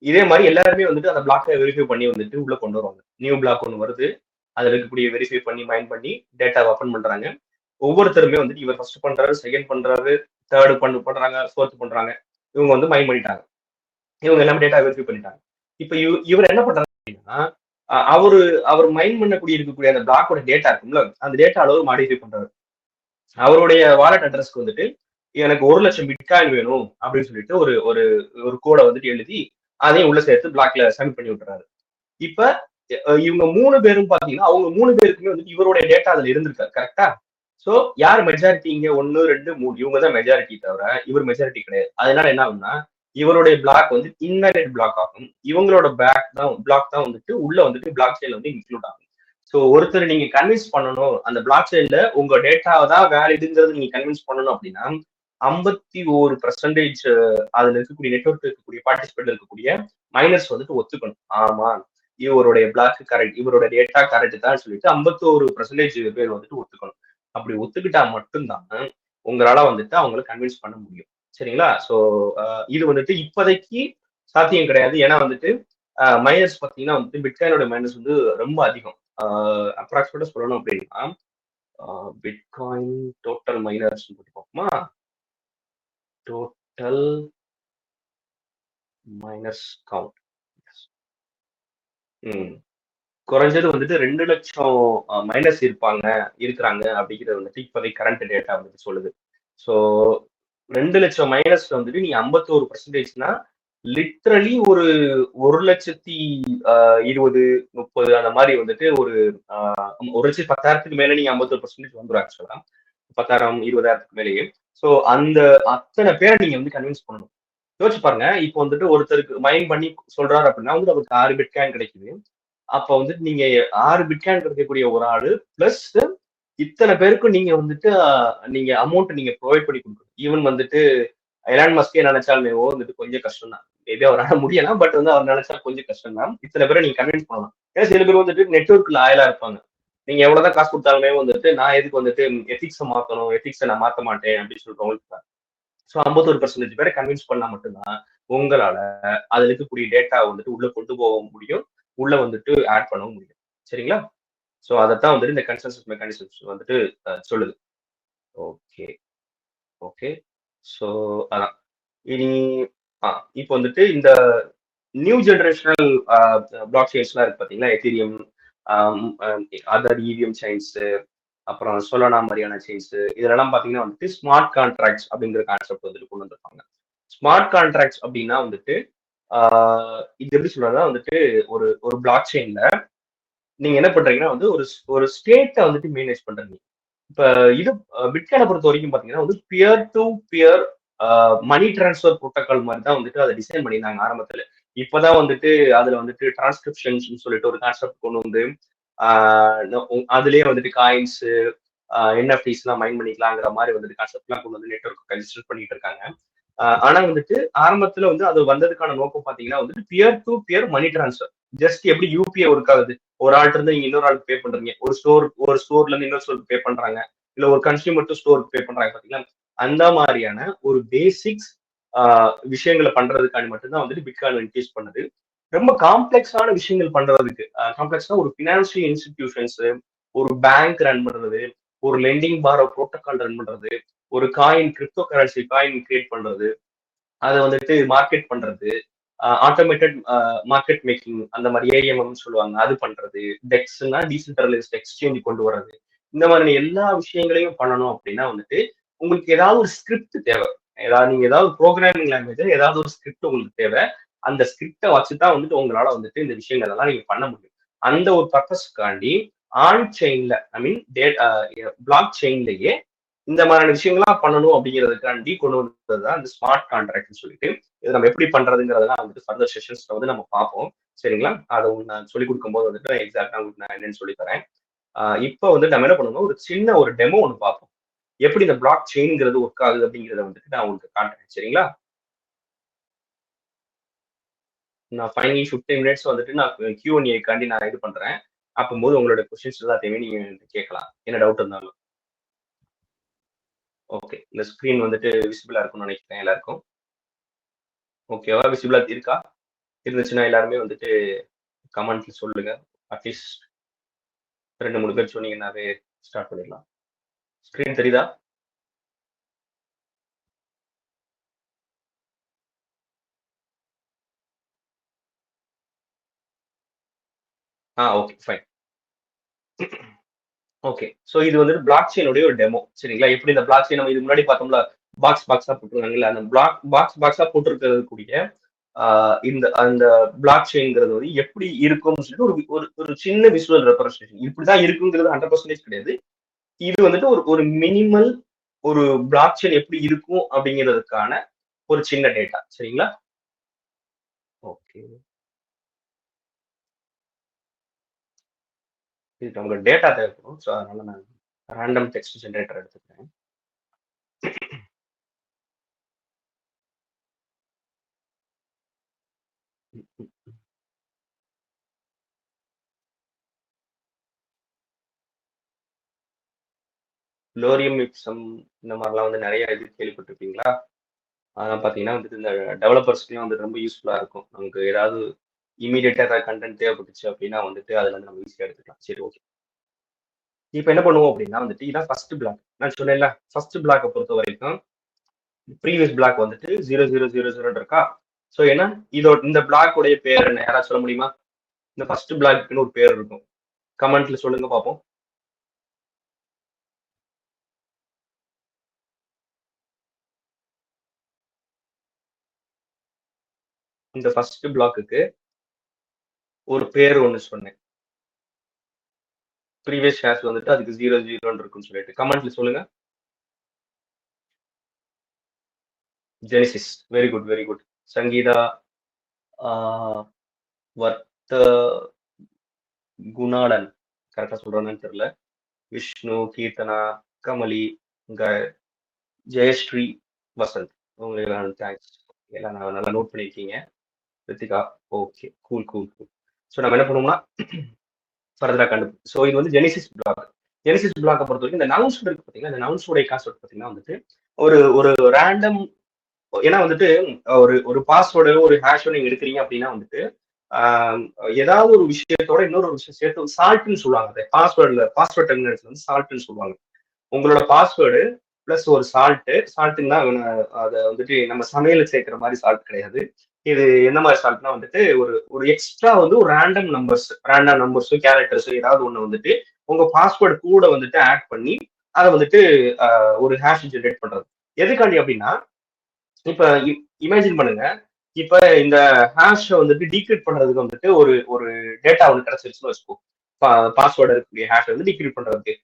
இதே மாதிரி எல்லாருமே வந்துட்டு அந்த பிளாக்கை வெரிஃபை பண்ணி வந்துட்டு உள்ள கொண்டு வருவாங்க. நியூ பிளாக் ஒன்று வருது, அதுல இருக்கக்கூடிய வெரிஃபை பண்ணி மைண்ட் பண்ணி டேட்டாவை ஓப்பன் பண்றாங்க. ஒவ்வொருத்தருமே வந்துட்டு இவர் ஃபர்ஸ்ட் பண்றாரு, செகண்ட் பண்றாரு, தேர்டு பண்றாங்க, ஃபோர்த் பண்றாங்க. இவங்க வந்து மைண்ட் பண்ணிட்டாங்க. இவங்க எல்லாமே டேட்டா வெரிஃபை பண்ணிட்டாங்க. இப்ப இவர் என்ன பண்றாரு அப்படின்னா அவர் மைண்ட் பண்ணக்கூடிய இருக்கக்கூடிய அந்த பிளாக்கோட டேட்டா இருக்கும்ல, அந்த டேட்டா அளவு மாடிஃபை பண்றாரு. அவருடைய வாலெட் அட்ரஸ்க்கு வந்துட்டு எனக்கு 1,00,000 பிட்காயின் வேணும் அப்படின்னு சொல்லிட்டு ஒரு ஒரு ஒரு கோடை வந்துட்டு எழுதி அதையும் உள்ள சேர்த்து பிளாக்ல சப்மிட் பண்ணி விட்டுறாரு. இப்ப இவங்க 3 பேரும் பாத்தீங்கன்னா அவங்க 3 பேருக்குமே வந்துட்டு இவருடைய டேட்டா அதுல இருந்திருக்காரு. கரெக்டா? சோ யார் மெஜாரிட்டி இங்க 1, 2, 3 இவங்க தான் மெஜாரிட்டி தவிர இவர் மெஜாரிட்டி கிடையாது. அதனால என்ன ஆகும்னா இவருடைய பிளாக் வந்து இன்வேலிட் பிளாக் ஆகும். இவங்களோட பிளாக் தான் வந்துட்டு உள்ள வந்துட்டு பிளாக் செயின்ல வந்து இன்க்ளூட் ஆகும். ஸோ ஒருத்தர் நீங்க கன்வின்ஸ் பண்ணணும் அந்த பிளாக் செயின்ல உங்க டேட்டாவை தான் வேலிடுங்கிறது நீங்க கன்வின்ஸ் பண்ணணும் அப்படின்னா 51% அதுல இருக்கக்கூடிய நெட்வொர்க் இருக்கக்கூடிய பார்ட்டிசிபேட் இருக்கக்கூடிய மைனர்ஸ் வந்துட்டு ஒத்துக்கணும். ஆமா, இவருடைய பிளாக் கரெக்ட், இவரோட டேட்டா கரெக்ட் தான் சொல்லிட்டு 51% பேர் வந்துட்டு ஒத்துக்கணும். அப்படி ஒத்துக்கிட்டா மட்டும்தான் உங்களால வந்துட்டு அவங்களை கன்வின்ஸ் பண்ண முடியும். சரிங்களா? ஸோ இது வந்துட்டு இப்போதைக்கு சாத்தியம் கிடையாது. ஏன்னா வந்துட்டு மைனஸ் பார்த்தீங்கன்னா வந்துட்டு பிட்காயினோட மைனஸ் வந்து ரொம்ப அதிகம். அப்ராக்சிமேட்டா சொல்லணும் அப்படின்னா பிட்காயின் டோட்டல் மைனர்ஸ் பார்ப்போமா? டோட்டல் மைனஸ் கவுண்ட் குறைஞ்சது வந்துட்டு 2 லட்சம் மைனஸ் இருக்கிறாங்க அப்படிங்கிறது வந்துட்டு இப்போதைக்கு கரண்ட் டேட்டா வந்துட்டு சொல்லுது. ஸோ 2 லட்சம் மைனஸ்ல வந்துட்டு நீ 51%னா லிட்ரலி ஒரு 1,20,000 30 அந்த மாதிரி வந்துட்டு ஒரு 1,10,000 மேல நீங்க 51% வந்துடும். ஆக்சுவலா 10,000 20,000 மேலேயே. ஸோ அந்த அத்தனை பேரை நீங்க வந்து கன்வின்ஸ் பண்ணணும். யோசிச்சு பாருங்க, இப்போ வந்துட்டு ஒருத்தருக்கு மைண்ட் பண்ணி சொல்றாரு அப்படின்னா வந்து அவருக்கு 6 பிட்காயின் கிடைக்குது. அப்ப வந்துட்டு நீங்க 6 பிட்காயின் கிடைக்கக்கூடிய ஒரு ஆளு பிளஸ் இத்தனை பேருக்கும் நீங்க வந்துட்டு நீங்க அமௌண்ட் நீங்க ப்ரொவைட் பண்ணி கொடுக்கணும். ஈவன் வந்துட்டு எலான் மஸ்கே நினைச்சாலுமே வந்துட்டு கொஞ்சம் கஷ்டம் தான். மேபி அவரால் முடியலாம், பட் வந்து அவர் நினைச்சா கொஞ்சம் கஷ்டம் தான். இத்தனை பேரை நீங்க கன்வின்ஸ் பண்ணலாம். ஏன்னா சில பேர் வந்துட்டு நெட்ஒர்க்ல ஆயலா இருப்பாங்க. நீங்க எவ்வளவுதான் காசு கொடுத்தாலுமே வந்துட்டு நான் எதுக்கு வந்துட்டு எத்திக்ஸை மாத்தணும், எத்திக்ஸை நான் மாத்த மாட்டேன் அப்படின்னு சொல்றவங்களுக்கு. ஸோ 51% பேரை கன்வின்ஸ் பண்ணா மட்டும்தான் உங்களால அதுல இருக்கக்கூடிய டேட்டா வந்துட்டு உள்ள கொண்டு போக முடியும், உள்ள வந்துட்டு ஆட் பண்ணவும் முடியும். சரிங்களா? ஸோ அதைத்தான் வந்துட்டு இந்த கன்சென்சஸ் மெக்கானிசம்ஸ் வந்துட்டு சொல்லுது. Okay okay. ஸோ அதான் இனி இப்போ வந்துட்டு இந்த நியூ ஜெனரேஷனல் பிளாக் செயின்ஸ்லாம் இருக்கு பார்த்தீங்களா, எத்தீரியம், அதர் இவிஎம் செயின்ஸ், அப்புறம் சொலனா மாதிரியான செயின்ஸ், இதெல்லாம் பார்த்தீங்கன்னா வந்துட்டு ஸ்மார்ட் கான்ட்ராக்ட்ஸ் அப்படிங்கிற கான்செப்ட் வந்துட்டு கொண்டு வந்திருப்பாங்க. ஸ்மார்ட் கான்ட்ராக்ட்ஸ் அப்படின்னா வந்துட்டு இது எப்படி சொல்றதுன்னா வந்துட்டு ஒரு ஒரு பிளாக் செயின்ல நீங்க என்ன பண்றீங்கன்னா வந்து ஒரு ஒரு ஸ்டேட்டை வந்துட்டு மேனேஜ் பண்றீங்க. இப்ப இது பிட்காயினை பொறுத்த வரைக்கும் பாத்தீங்கன்னா வந்து peer to peer money transfer protocol மாதிரி தான் வந்துட்டு அதை டிசைன் பண்ணியிருந்தாங்க ஆரம்பத்துல. இப்பதான் வந்துட்டு அதுல வந்துட்டு டிரான்ஸ்கிரிப்ஷன்ஸ் சொல்லிட்டு ஒரு கான்செப்ட் கொண்டு வந்து அதுலயே வந்துட்டு காயின்ஸ், என்எஃப்டிஸ் எல்லாம் மைன் பண்ணிக்கலாங்கிற மாதிரி வந்துட்டு கான்செப்ட் எல்லாம் கொண்டு வந்து நெட்வொர்க் கன்சிடர் பண்ணிட்டு இருக்காங்க. ஆனா வந்துட்டு ஆரம்பத்துல வந்து அது வந்ததுக்கான நோக்கம் பாத்தீங்கன்னா வந்துட்டு peer to peer money transfer. Just எப்படி யூபிஐ ஒர்க் ஆகுது, ஒரு ஆள்கிட்ட இருந்து நீங்க இன்னொரு ஆளுக்கு பே பண்றீங்க, ஒரு ஸ்டோர்ல இருந்து இன்னொரு ஸ்டோருக்கு பே பண்றாங்க, இல்ல ஒரு கன்சியூமர் டு ஸ்டோருக்கு பே பண்றாங்க பாத்தீங்களா, அந்த மாதிரியான ஒரு பேசிக்ஸ் விஷயங்களை பண்றதுக்காண்டி மட்டும்தான் வந்துட்டு பிட்காயின் இன்க்ரீஸ் பண்ணுது. ரொம்ப காம்ப்ளெக்ஸான விஷயங்கள் பண்றதுக்கு, காம்ப்ளெக்ஸா ஒரு பினான்சியல் இன்ஸ்டிடியூஷன்ஸ், ஒரு பேங்க் ரன் பண்றது, ஒரு லெண்டிங் பாரோ புரோட்டோகால் ரன் பண்றது, ஒரு coin crypto currency coin create பண்றது, அதை வந்துட்டு மார்க்கெட் பண்றது, ஆட்டோமேட்டட் மார்க்கெட் மேக்கிங், அந்த மாதிரி ஏஎம்எம் சொல்லுவாங்க, அது பண்றது, டெக்ஸ்னா டீசென்ட்ரலைஸ்ட் எக்ஸ்சேஞ்ச் கொண்டு வர்றது, இந்த மாதிரி எல்லா விஷயங்களையும் பண்ணணும் அப்படின்னா வந்துட்டு உங்களுக்கு ஏதாவது ஒரு ஸ்கிரிப்ட் தேவை. ஏதாவது நீங்க ஏதாவது ப்ரோக்ராமிங் லாங்குவேஜ் ஏதாவது ஒரு ஸ்கிரிப்ட் உங்களுக்கு தேவை. அந்த ஸ்கிரிப்டை வச்சுதான் வந்துட்டு உங்களால வந்துட்டு இந்த விஷயங்கள் எல்லாம் நீங்க பண்ண முடியும். அந்த ஒரு பர்பஸ்க்காண்டி ஆன் செயின்ல, ஐ மீன் பிளாக் செயின்லயே இந்த மாதிரியான விஷயங்கள்லாம் பண்ணணும் அப்படிங்கிறதுக்காண்டி கொண்டு வந்ததுதான் இந்த ஸ்மார்ட் கான்ட்ராக்ட்னு சொல்லிட்டு. இதை நம்ம எப்படி பண்றதுங்கிறதெல்லாம் வந்துட்டு ஃபர்தர் செஷன்ஸ்ல வந்து நம்ம பார்ப்போம். சரிங்களா? அதை நான் சொல்லிக் கொடுக்கும்போது வந்துட்டு எக்ஸாக்டா உங்களுக்கு நான் என்னன்னு சொல்லி தரேன். இப்போ வந்து நம்ம என்ன பண்ணணும், ஒரு சின்ன ஒரு டெமோ ஒன்று பார்ப்போம். எப்படி இந்த பிளாக் செயின்ங்கிறது ஒர்க் ஆகுது அப்படிங்கிறத வந்துட்டு நான் உங்களுக்கு காட்டுறேன். சரிங்களா? நான் ஃபைனலி 15 மினிட்ஸ் வந்துட்டு நான் Q&A காண்டி நான் இது பண்றேன். அப்போது உங்களோட கொஸ்டின்ஸ் எல்லாத்தையுமே நீங்க கேட்கலாம், என்ன டவுட் இருந்தாலும். ஓகே, இந்த ஸ்கிரீன் வந்துட்டு விசிபிளா இருக்கும்னு நினைக்கிறேன் எல்லாருக்கும். ஓகேவா? விசிபிளா இருக்கா? இருந்துச்சுன்னா எல்லாருமே வந்துட்டு கமெண்ட்ல சொல்லுங்க. அட்லீஸ்ட் 2-3 பேர் சொன்னீங்கன்னாவே ஸ்டார்ட் பண்ணிடலாம். ஸ்கிரீன் தெரியுதா? Okay fine. ஓகே, ஸோ இது வந்துட்டு பிளாக் செயினுடைய ஒரு டெமோ. சரிங்களா? எப்படி இந்த பிளாக் செயின் நம்ம இது முன்னாடி பார்த்தோம்ல, பாக்ஸ் பாக்ஸா போட்டுருக்காங்கல்ல, அந்த பாக்ஸ் பாக்ஸா போட்டிருக்கிறது கூடிய இந்த அந்த பிளாக் செயின்ங்கிறது வந்து எப்படி இருக்கும்னு சொல்லிட்டு ஒரு ஒரு ஒரு சின்ன விசுவல் ரெப்ரஸன்டேஷன். இப்படிதான் இருக்குங்கிறது 100% கிடையாது. இது வந்துட்டு ஒரு ஒரு மினிமல் ஒரு பிளாக் செயின் எப்படி இருக்கும் அப்படிங்கிறதுக்கான ஒரு சின்ன டேட்டா. சரிங்களா? ஓகே, இதுக்கு நமக்கு டேட்டா தேவைப்படும். ஸோ அதனால நான் ரேண்டம் டெக்ஸ்ட் ஜென்ரேட்டர் எடுத்துக்கிறேன். லோரியம் இப்சம் இந்த மாதிரிலாம் வந்து நிறைய இது கேள்விப்பட்டிருப்பீங்களா? அதெல்லாம் பார்த்தீங்கன்னா வந்துட்டு இந்த டெவலப்பர்ஸ்க்குலாம் வந்து ரொம்ப யூஸ்ஃபுல்லாக இருக்கும். நமக்கு ஏதாவது இமீடியட்டாக ஏதாவது கண்டென்ட் தேவைப்பட்டுச்சு அப்படின்னா வந்துட்டு அதில் வந்து நம்ம ஈஸியாக எடுத்துக்கலாம். சரி, ஓகே. இப்போ என்ன பண்ணுவோம் அப்படின்னா வந்துட்டு இதான் ஃபர்ஸ்ட் பிளாக். நான் சொன்னேன்ல, ஃபர்ஸ்ட் பிளாக்கை பொறுத்த வரைக்கும் ப்ரீவியஸ் பிளாக் வந்துட்டு 0000 இருக்கா? ஸோ ஏன்னா இந்த பிளாக் உடைய பேர் என்ன, யாராவது சொல்ல முடியுமா? இந்த ஃபர்ஸ்ட் பிளாக்குன்னு ஒரு பேர் இருக்கும். கமெண்ட்ல சொல்லுங்க பார்ப்போம். இந்த ஃபர்ஸ்ட் பிளாக்குக்கு ஒரு பேர் ஒன்று சொன்னேன். ப்ரீவியஸ் ஹேஷ் வந்துட்டு அதுக்கு 00 இருக்குன்னு சொல்லிட்டு கமெண்ட்ல சொல்லுங்க. Genesis. Very good, very good. Sangeetha, வர்த்த குணாளன், கரெக்டா சொல்றானு தெரியல. விஷ்ணு, கீர்த்தனா, கமலி, ஜெயஸ்ரீ, வசந்த். உங்களுக்கு தேங்க்ஸ். எல்லாம் நான் நல்லா நோட் பண்ணியிருக்கீங்க Rithika. Okay, cool cool cool. So நம்ம என்ன பண்ணுவோம்னா ஃபர்தரா கண்டுபிடிக்கும். ஸோ இது வந்து ஜெனிசிஸ் பிளாக். ஜெனிசிஸ் பிளாக்கை பொறுத்த வரைக்கும் இந்த நவுன்ஸ் இருக்கு பார்த்தீங்கன்னா, இந்த நவுன்ஸோடைய கான்செப்ட் பார்த்தீங்கன்னா வந்துட்டு ஒரு ஒரு ரேண்டம், ஏன்னா வந்துட்டு ஒரு ஒரு பாஸ்வேர்டு ஒரு ஹேஷோ நீங்க எடுக்கிறீங்க அப்படின்னா வந்துட்டு ஆஹ் ஏதாவது ஒரு விஷயத்தோட இன்னொரு ஒரு விஷயம் சேர்த்து சால்ட்னு சொல்லுவாங்க. பாஸ்வேர்ட் டெர்மினல்ஸ் வந்து சால்ட்னு சொல்லுவாங்க. உங்களோட பாஸ்வேர்டு பிளஸ் ஒரு சால்ட்டுன்னா அதை வந்துட்டு நம்ம சமையலுக்கு சேர்க்கிற மாதிரி சால்ட் கிடையாது. இது என்ன மாதிரி சால்ட்னா வந்துட்டு ஒரு ஒரு எக்ஸ்ட்ரா வந்து ஒரு ரேண்டம் நம்பர்ஸோ கேரக்டர்ஸோ ஏதாவது ஒண்ணு வந்துட்டு உங்க பாஸ்வேர்டு கூட வந்துட்டு ஆட் பண்ணி அதை வந்துட்டு ஒரு ஹேஷ் ஜென்ரேட் பண்றது. எதுக்காண்டி அப்படின்னா, இப்ப இமேஜின் பண்ணுங்க, இப்ப இந்த ஹேஷ் வந்துட்டு டீக்ரிப்ட் பண்றதுக்கு வந்துட்டு ஒரு ஒரு டேட்டா ஒன்று கிடைச்சிருச்சுன்னு வச்சுக்கோ. பாஸ்வேர்டு இருக்கக்கூடிய ஹேஷ் வந்து டீக்ரிப்ட் பண்றதுக்கு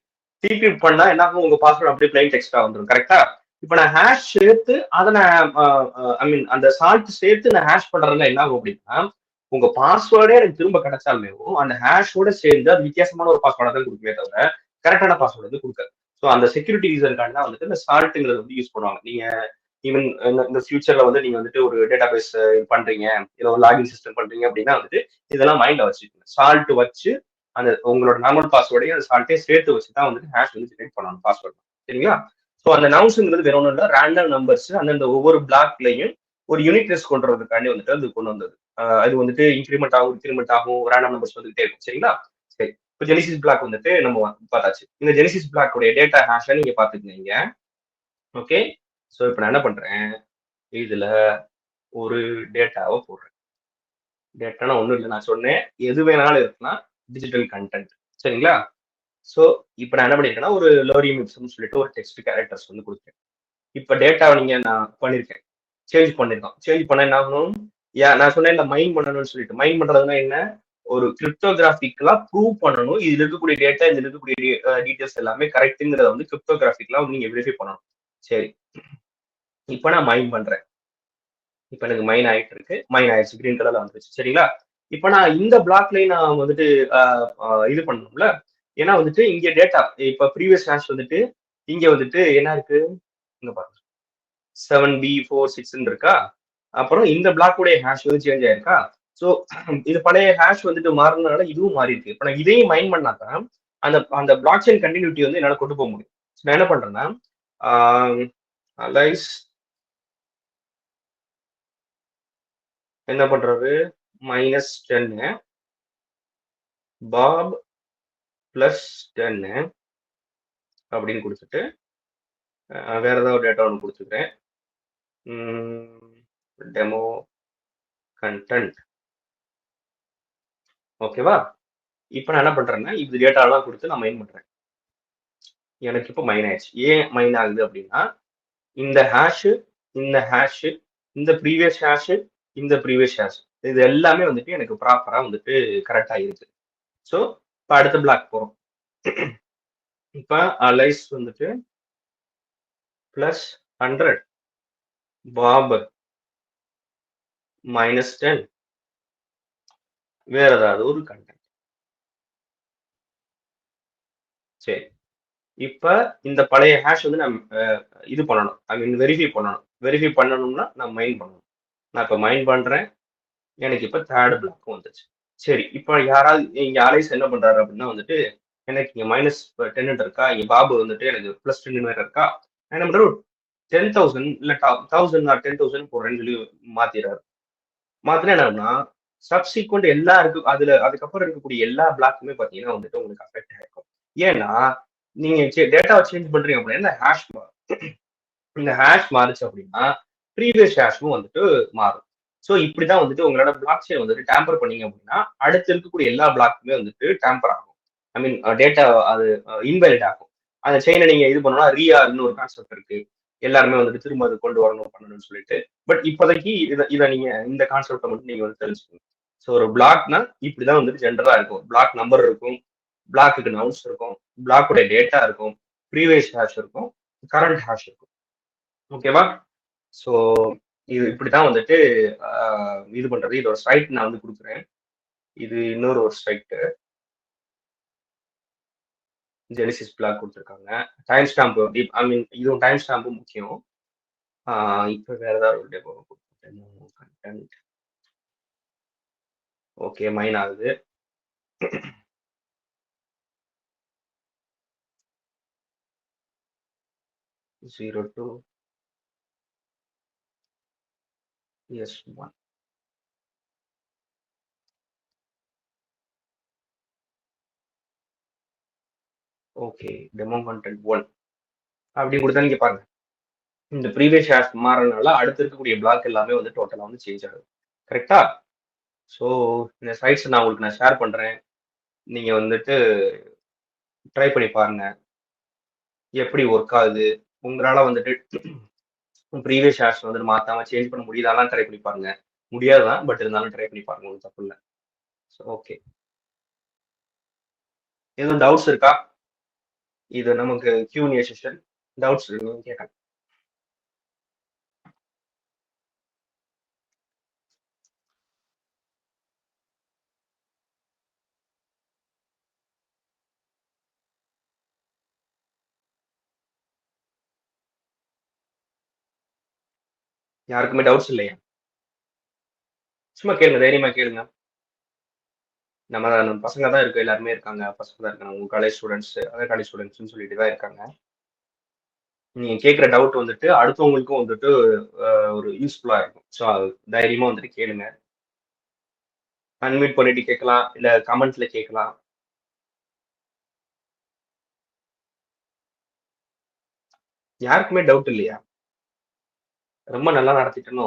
டீக்ரிப்ட் பண்ணா என்ன ஆகும், உங்க பாஸ்வேர்டு அப்படியே பிளைன் டெக்ஸ்டா வந்துடும். கரெக்டா? இப்ப நான் ஹேஷ் சேர்த்து அதை நான் ஐ மீன் அந்த சால்ட் சேர்த்து நான் ஹேஷ் பண்றதுல என்ன ஆகும் அப்படின்னா, உங்க பாஸ்வேர்டே எனக்கு திரும்ப கிடைச்சாலுமே அந்த ஹேஷோட சேர்ந்து அது வித்தியாசமான ஒரு பாஸ்வேர்டை தான் கொடுக்குமே தவிர கரெக்டான பாஸ்வேர்டு வந்து கொடுக்காது. ஸோ அந்த செக்யூரிட்டி ரீசனுக்காண்டி தான் வந்துட்டு இந்த சால்ட்டுங்கிறது வந்து யூஸ் பண்ணுவாங்க. நீங்க ஈவன் இந்த ஃபியூச்சர்ல வந்து நீங்க வந்துட்டு ஒரு டேட்டா பேஸ் பண்றீங்க, இல்லை ஒரு லாகின் சிஸ்டம் பண்றீங்க அப்படின்னா வந்துட்டு இதெல்லாம் மைண்ட்ல வச்சுக்கோங்க. சால்ட் வச்சு அந்த உங்களோட நார்மல் பாஸ்வேர்டையும் அந்த சால்ட்டே சேர்த்து வச்சு தான் வந்துட்டு ஹேஷ் வந்து ஜெனரேட் பண்ணணும் பாஸ்வேர்ட். சரிங்களா? ஸோ அந்த நவுன்ஸுங்கிறது வேற ஒன்றும் இல்லை, ரேண்டம் நம்பர்ஸ் அந்தந்த ஒவ்வொரு பிளாக்லையும் ஒரு யூனிக்னஸ் கொண்டு வரதுக்காண்டி வந்துட்டு அது கொண்டு வந்தது. அது வந்துட்டு இன்க்ரிமெண்ட் ஆகும் இன்க்ரிமெண்ட் ஆகும் ரேண்டம் நம்பர்ஸ் வந்துட்டே இருக்கும். சரிங்களா? சரி, இப்போ ஜெனிசிஸ் பிளாக் வந்துட்டு நம்ம பார்த்தாச்சு. இந்த ஜெனிசிஸ் பிளாக் உடைய டேட்டா ஹேஷை நீங்க பாத்துக்கீங்க. ஓகே, ஸோ இப்போ நான் என்ன பண்றேன், இதுல ஒரு டேட்டாவை போடுறேன். டேட்டானா ஒன்றும் இல்லை, நான் சொன்னேன் எது வேணாலும் இருக்கலாம், டிஜிட்டல் கண்டென்ட். சரிங்களா? ஸோ இப்போ நான் என்ன பண்ணிருக்கேன்னா ஒரு லோரியம் இப்சம்னு சொல்லிட்டு ஒரு டெக்ஸ்ட் கேரக்டர்ஸ் வந்து கொடுத்தேன். இப்போ டேட்டாவை நீங்க நான் பண்ணிருக்கேன், சேஞ்ச் பண்ணிருக்கோம். சேஞ்ச் பண்ண என்ன ஆகணும், நான் சொன்னேன் இந்த மைண்ட் பண்ணணும்னு சொல்லிட்டு. மைண்ட் பண்றதுன்னா என்ன, ஒரு கிரிப்டோகிராஃபிக்கலா ப்ரூவ் பண்ணணும் இதுல இருக்கக்கூடிய டேட்டா இதுல இருக்கக்கூடிய டீடைல்ஸ் எல்லாமே கரெக்ட்ங்கிறத வந்து கிரிப்டோகிராஃபிக்கலா நீங்க வெரிஃபை பண்ணணும். சரி, இப்போ நான் மைண்ட் பண்றேன். இப்போ எனக்கு மைன் ஆயிட்டு இருக்கு, மைன் ஆயிடுச்சு, கிரீன் கலர்ல வந்துருச்சு. சரிங்களா? இப்போ நான் இந்த பிளாக்லயும் நான் வந்துட்டு இது பண்ணணும்ல, ஏன்னா வந்துட்டு இங்க டேட்டா இப்ப ப்ரீவியஸ் ஹேஷ் வந்துட்டு இங்க வந்துட்டு என்ன இருக்கு, இங்க பாருங்க 7B46 இருக்கா. அப்புறம் இந்த பிளாக்குடைய ஹேஷ் வந்து சேஞ்ச் ஆயிருக்கா. ஸோ இது பழைய ஹேஷ் வந்துட்டு மாறினால இதுவும் மாறி இருக்கு. இப்போ நான் இதையும் மைண்ட் பண்ணாதான் அந்த அந்த பிளாக் செயின் கண்டினியூட்டி வந்து என்னால கொண்டு போக முடியும். நான் என்ன பண்றேன்னா அலைஸ் என்ன பண்றது, -10 பாப் +10 அப்படின்னு கொடுத்துட்டு வேற ஏதாவது டேட்டா ஒன்று கொடுத்துக்கிறேன், டெமோ கண்டென்ட். ஓகேவா? இப்போ நான் என்ன பண்றேன்னா இது டேட்டாலாம் கொடுத்து நான் மைன் பண்றேன். எனக்கு இப்போ மைன் ஆயிடுச்சு. ஏன் மைன் ஆகுது அப்படின்னா, இந்த ஹேஷ் இந்த ஹேஷ் இந்த ப்ரீவியஸ் ஹேஷ் இந்த ப்ரீவியஸ் ஹேஷ் இது எல்லாமே வந்துட்டு எனக்கு ப்ராப்பரா வந்துட்டு கரெக்டா இருக்கு. ஸோ இப்போ அடுத்த பிளாக் போறோம். இப்போ அலைஸ் வந்துட்டு +100 பாப் -10 வேற ஏதாவது ஒரு கண்டென்ட். சரி, இப்ப இந்த பழைய ஹேஷ் வந்து நம்ம இது பண்ணணும், ஐ மீன் வெரிஃபை பண்ணணும். வெரிஃபை பண்ணணும்னா நான் மைண்ட் பண்ணணும். நான் இப்போ மைண்ட் பண்றேன், எனக்கு இப்ப தேர்ட் பிளாக் வந்துச்சு. சரி, இப்போ யாராவது இங்க அலைஸ் என்ன பண்றாரு அப்படின்னா வந்துட்டு எனக்கு இங்க -10 இருக்கா, இங்க பாபு வந்துட்டு எனக்கு +10 வேற இருக்கா. என்ன பண்றாரு, 10,000 இல்ல 1000 ஆர் 10,000 போடுறேன்னு சொல்லி மாத்திடுறாரு. மாத்தினா என்னன்னா சப்சீக்வெண்ட் எல்லா இருக்கு அதுல, அதுக்கப்புறம் இருக்கக்கூடிய எல்லா பிளாக்குமே பாத்தீங்கன்னா வந்துட்டு உங்களுக்கு அஃபெக்ட் ஆயிருக்கும். ஏன்னா நீங்க டேட்டாவை சேஞ்ச் பண்றீங்க அப்படின்னா இந்த ஹேஷ் மாறுச்சு அப்படின்னா ப்ரீவியஸ் ஹேஷும் வந்துட்டு மாறும். ஸோ இப்படிதான் வந்துட்டு உங்களோட பிளாக் செயின் வந்துட்டு டேம்பர் பண்ணீங்க அப்படின்னா அடுத்து இருக்கக்கூடிய எல்லா பிளாக்குமே வந்துட்டு டேம்பர் ஆகும். ஐ மீன் டேட்டா அது இன்வேலிட் ஆகும். அந்த செயினை நீங்க இது பண்ணணும்னா ரீஆர்னு ஒரு கான்செப்ட் இருக்கு, எல்லாருமே வந்துட்டு திரும்ப அது கொண்டு வரணும் பண்ணணும்னு சொல்லிட்டு. பட் இப்போதைக்கு இதை நீங்க இந்த கான்செப்டை மட்டும் நீங்க வந்து தெரிஞ்சுக்கணும். ஸோ ஒரு பிளாக்னா இப்படிதான் வந்துட்டு ஜென்ரலா இருக்கும். பிளாக் நம்பர் இருக்கும், பிளாக்குக்கு நவுன்ஸ் இருக்கும், பிளாக்குடைய டேட்டா இருக்கும், ப்ரீவியஸ் ஹேஷ் இருக்கும், கரண்ட் ஹேஷ் இருக்கும். ஓகேவா? ஸோ இது இப்படிதான் வந்துட்டு இது பண்றது. இதோட ஸ்ட்ரைட் நான் வந்து கொடுக்குறேன். இது இன்னொரு ஒரு ஸ்ட்ரைட் ஜெனிசிஸ் பிளாக் கொடுத்துருக்காங்க. டைம் ஸ்டாம்ப், ஐ மீன் இதுவும் டைம் ஸ்டாம்பும் முக்கியம். இப்போ வேற ஏதாவது ஒரு டெமோ கண்டென்ட். ஓகே, மைன் ஆகுது. Zero two S one. Okay, demo content one அப்படி கொடுத்தா நீங்க பாருங்க, இந்த ப்ரீவியஸ் ஷேர்ஸ் மாறனால அடுத்து இருக்கக்கூடிய பிளாக் எல்லாமே வந்து டோட்டலா வந்து சேஞ்ச் ஆகுது. கரெக்டா? ஸோ இந்த சைட்ஸ் நான் உங்களுக்கு நான் ஷேர் பண்றேன், நீங்க வந்துட்டு ட்ரை பண்ணி பாருங்க எப்படி ஒர்க் ஆகுது. உங்களால வந்துட்டு ப்ரீவியஸ் ஷேர்ஸ் வந்துட்டு மாத்தாம சேஞ்ச் பண்ண முடியுதாலாம் ட்ரை பண்ணி பாருங்க. முடியாதுதான், பட் இருந்தாலும் ட்ரை பண்ணி பாருங்க, ஒன்றும் தப்பு இல்லை. ஸோ ஓகே, எதுவும் டவுட்ஸ் இருக்கா? இது நமக்கு Q&A செஷன். டவுட்ஸ் இருக்குன்னு கேட்கலாம். யாருக்குமே டவுட்ஸ் இல்லையா? சும்மா கேளுங்க, தைரியமா கேளுங்க. நம்ம பசங்க தான் இருக்கு, எல்லாருமே இருக்காங்க, பசங்க தான் இருக்காங்க, உங்க காலேஜ் ஸ்டூடெண்ட்ஸ், அதர் காலேஜ் ஸ்டூடெண்ட்ஸ்னு சொல்லிட்டு தான் இருக்காங்க. நீங்க கேட்குற டவுட் வந்துட்டு அடுத்தவங்களுக்கும் வந்துட்டு ஒரு யூஸ்ஃபுல்லா இருக்கும். ஸோ தைரியமா வந்துட்டு கேளுங்க. அன்மியூட் பண்ணிட்டு கேட்கலாம், இல்ல கமெண்ட்ஸ்ல கேட்கலாம். யாருக்குமே டவுட் இல்லையா? ரொம்ப நல்லா நடத்திட்டனோ?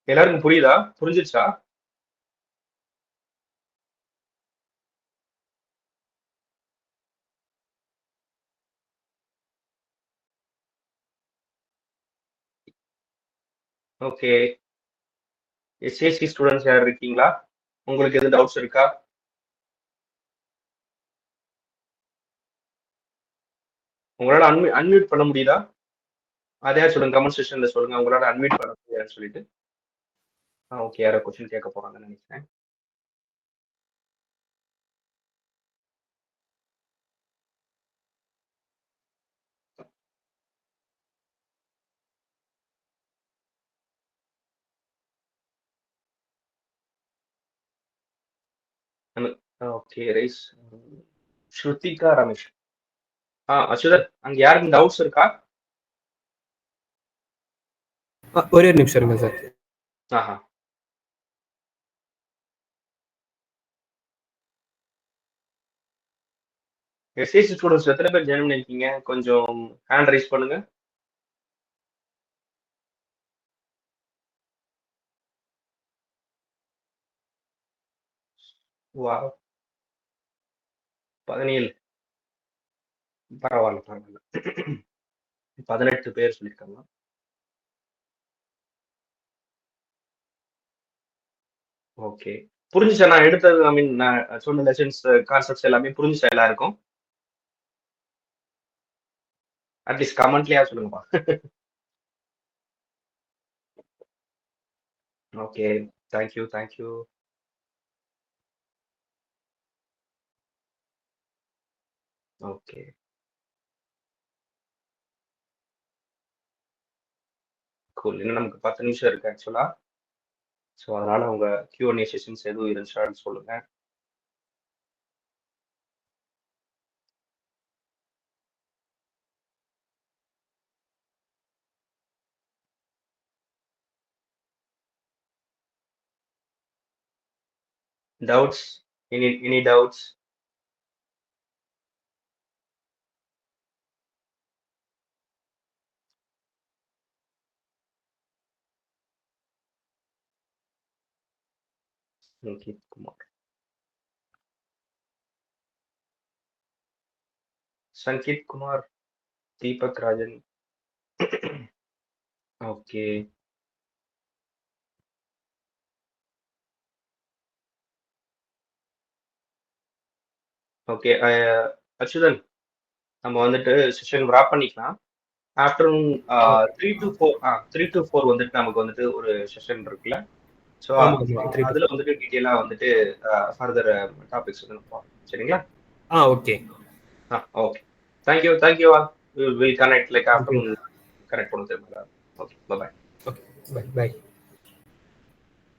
எல்லாருக்கும் புரியுதா? புரிஞ்சிருச்சா? ஓகே, எஸ்ஏசி ஸ்டூடெண்ட்ஸ் யார் இருக்கீங்களா? உங்களுக்கு எதுவும் டவுட்ஸ் இருக்கா? உங்களால அன்மியூட் பண்ண முடியுதா? அதே சொல்லுங்க, கமெண்ட் செக்ஷன்ல சொல்லுங்க, உங்களால அன்மியூட் பண்ண முடியாதுன்னு சொல்லிட்டு. ஓகே, யாரோ கொஸ்டின் கேட்க போறாங்கன்னு நினைக்கிறேன். Okay, raise. ஸ்ருதிகா ரமேஷ். அச்சுதன், அங்க யாருக்கும் டவுட்ஸ் இருக்கா? ஒரே ஒரு நிமிஷம் இருங்க சார். ஆஹா, எஸ்ஏசி ஸ்டூடெண்ட்ஸ் எத்தனை பேர் ஜாயின் பண்ணிருக்கீங்க? கொஞ்சம் ஹேண்ட் ரைஸ் பண்ணுங்க. வா, 17. பரவாயில்ல பரவாயில்ல. 18 பேர் சொல்லியிருக்காங்க. ஓகே, புரிஞ்சுச்சா நான் எடுத்தது? ஐ மீன் நான் சொன்ன லெசன்ஸ் கான்செப்ட்ஸ் எல்லாமே புரிஞ்சுச்சா எல்லாருக்கும்? அட்லீஸ்ட் கமெண்ட்லயா சொல்லுங்கப்பா. Okay, thank you thank you. Okay, cool. இன்னும் நமக்கு 10 நிமிஷம் இருக்கு ஆக்சுவலா. ஸோ அதனால உங்க Q&A செஷன்ஸ் எதுவும் இருந்துச்சான்னு சொல்லுங்க. Doubts? Any doubts? Sangeeth Kumar. Sangeeth Kumar, Deepak Rajan. Okay, okay. Achuthan, நம்ம வந்துட்டு செஷன் wrap பண்ணிக்கலாம். ஆஃப்டர்நூன் 3 to 4 வந்துட்டு நமக்கு வந்துட்டு ஒரு செஷன் இருக்குல்ல. ஸோ ஆமா ஆமா 3 to அதுல வந்துட்டு டீட்டெயிலா வந்துட்டு ஃபர்தர் டாபிக்ஸ் வந்து நம்ம பார்ப்போம். சரிங்களா? Okay okay. Thank you all. Will connect like afternoon connect பண்ணுவோம். Okay bye. Okay bye bye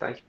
thank you.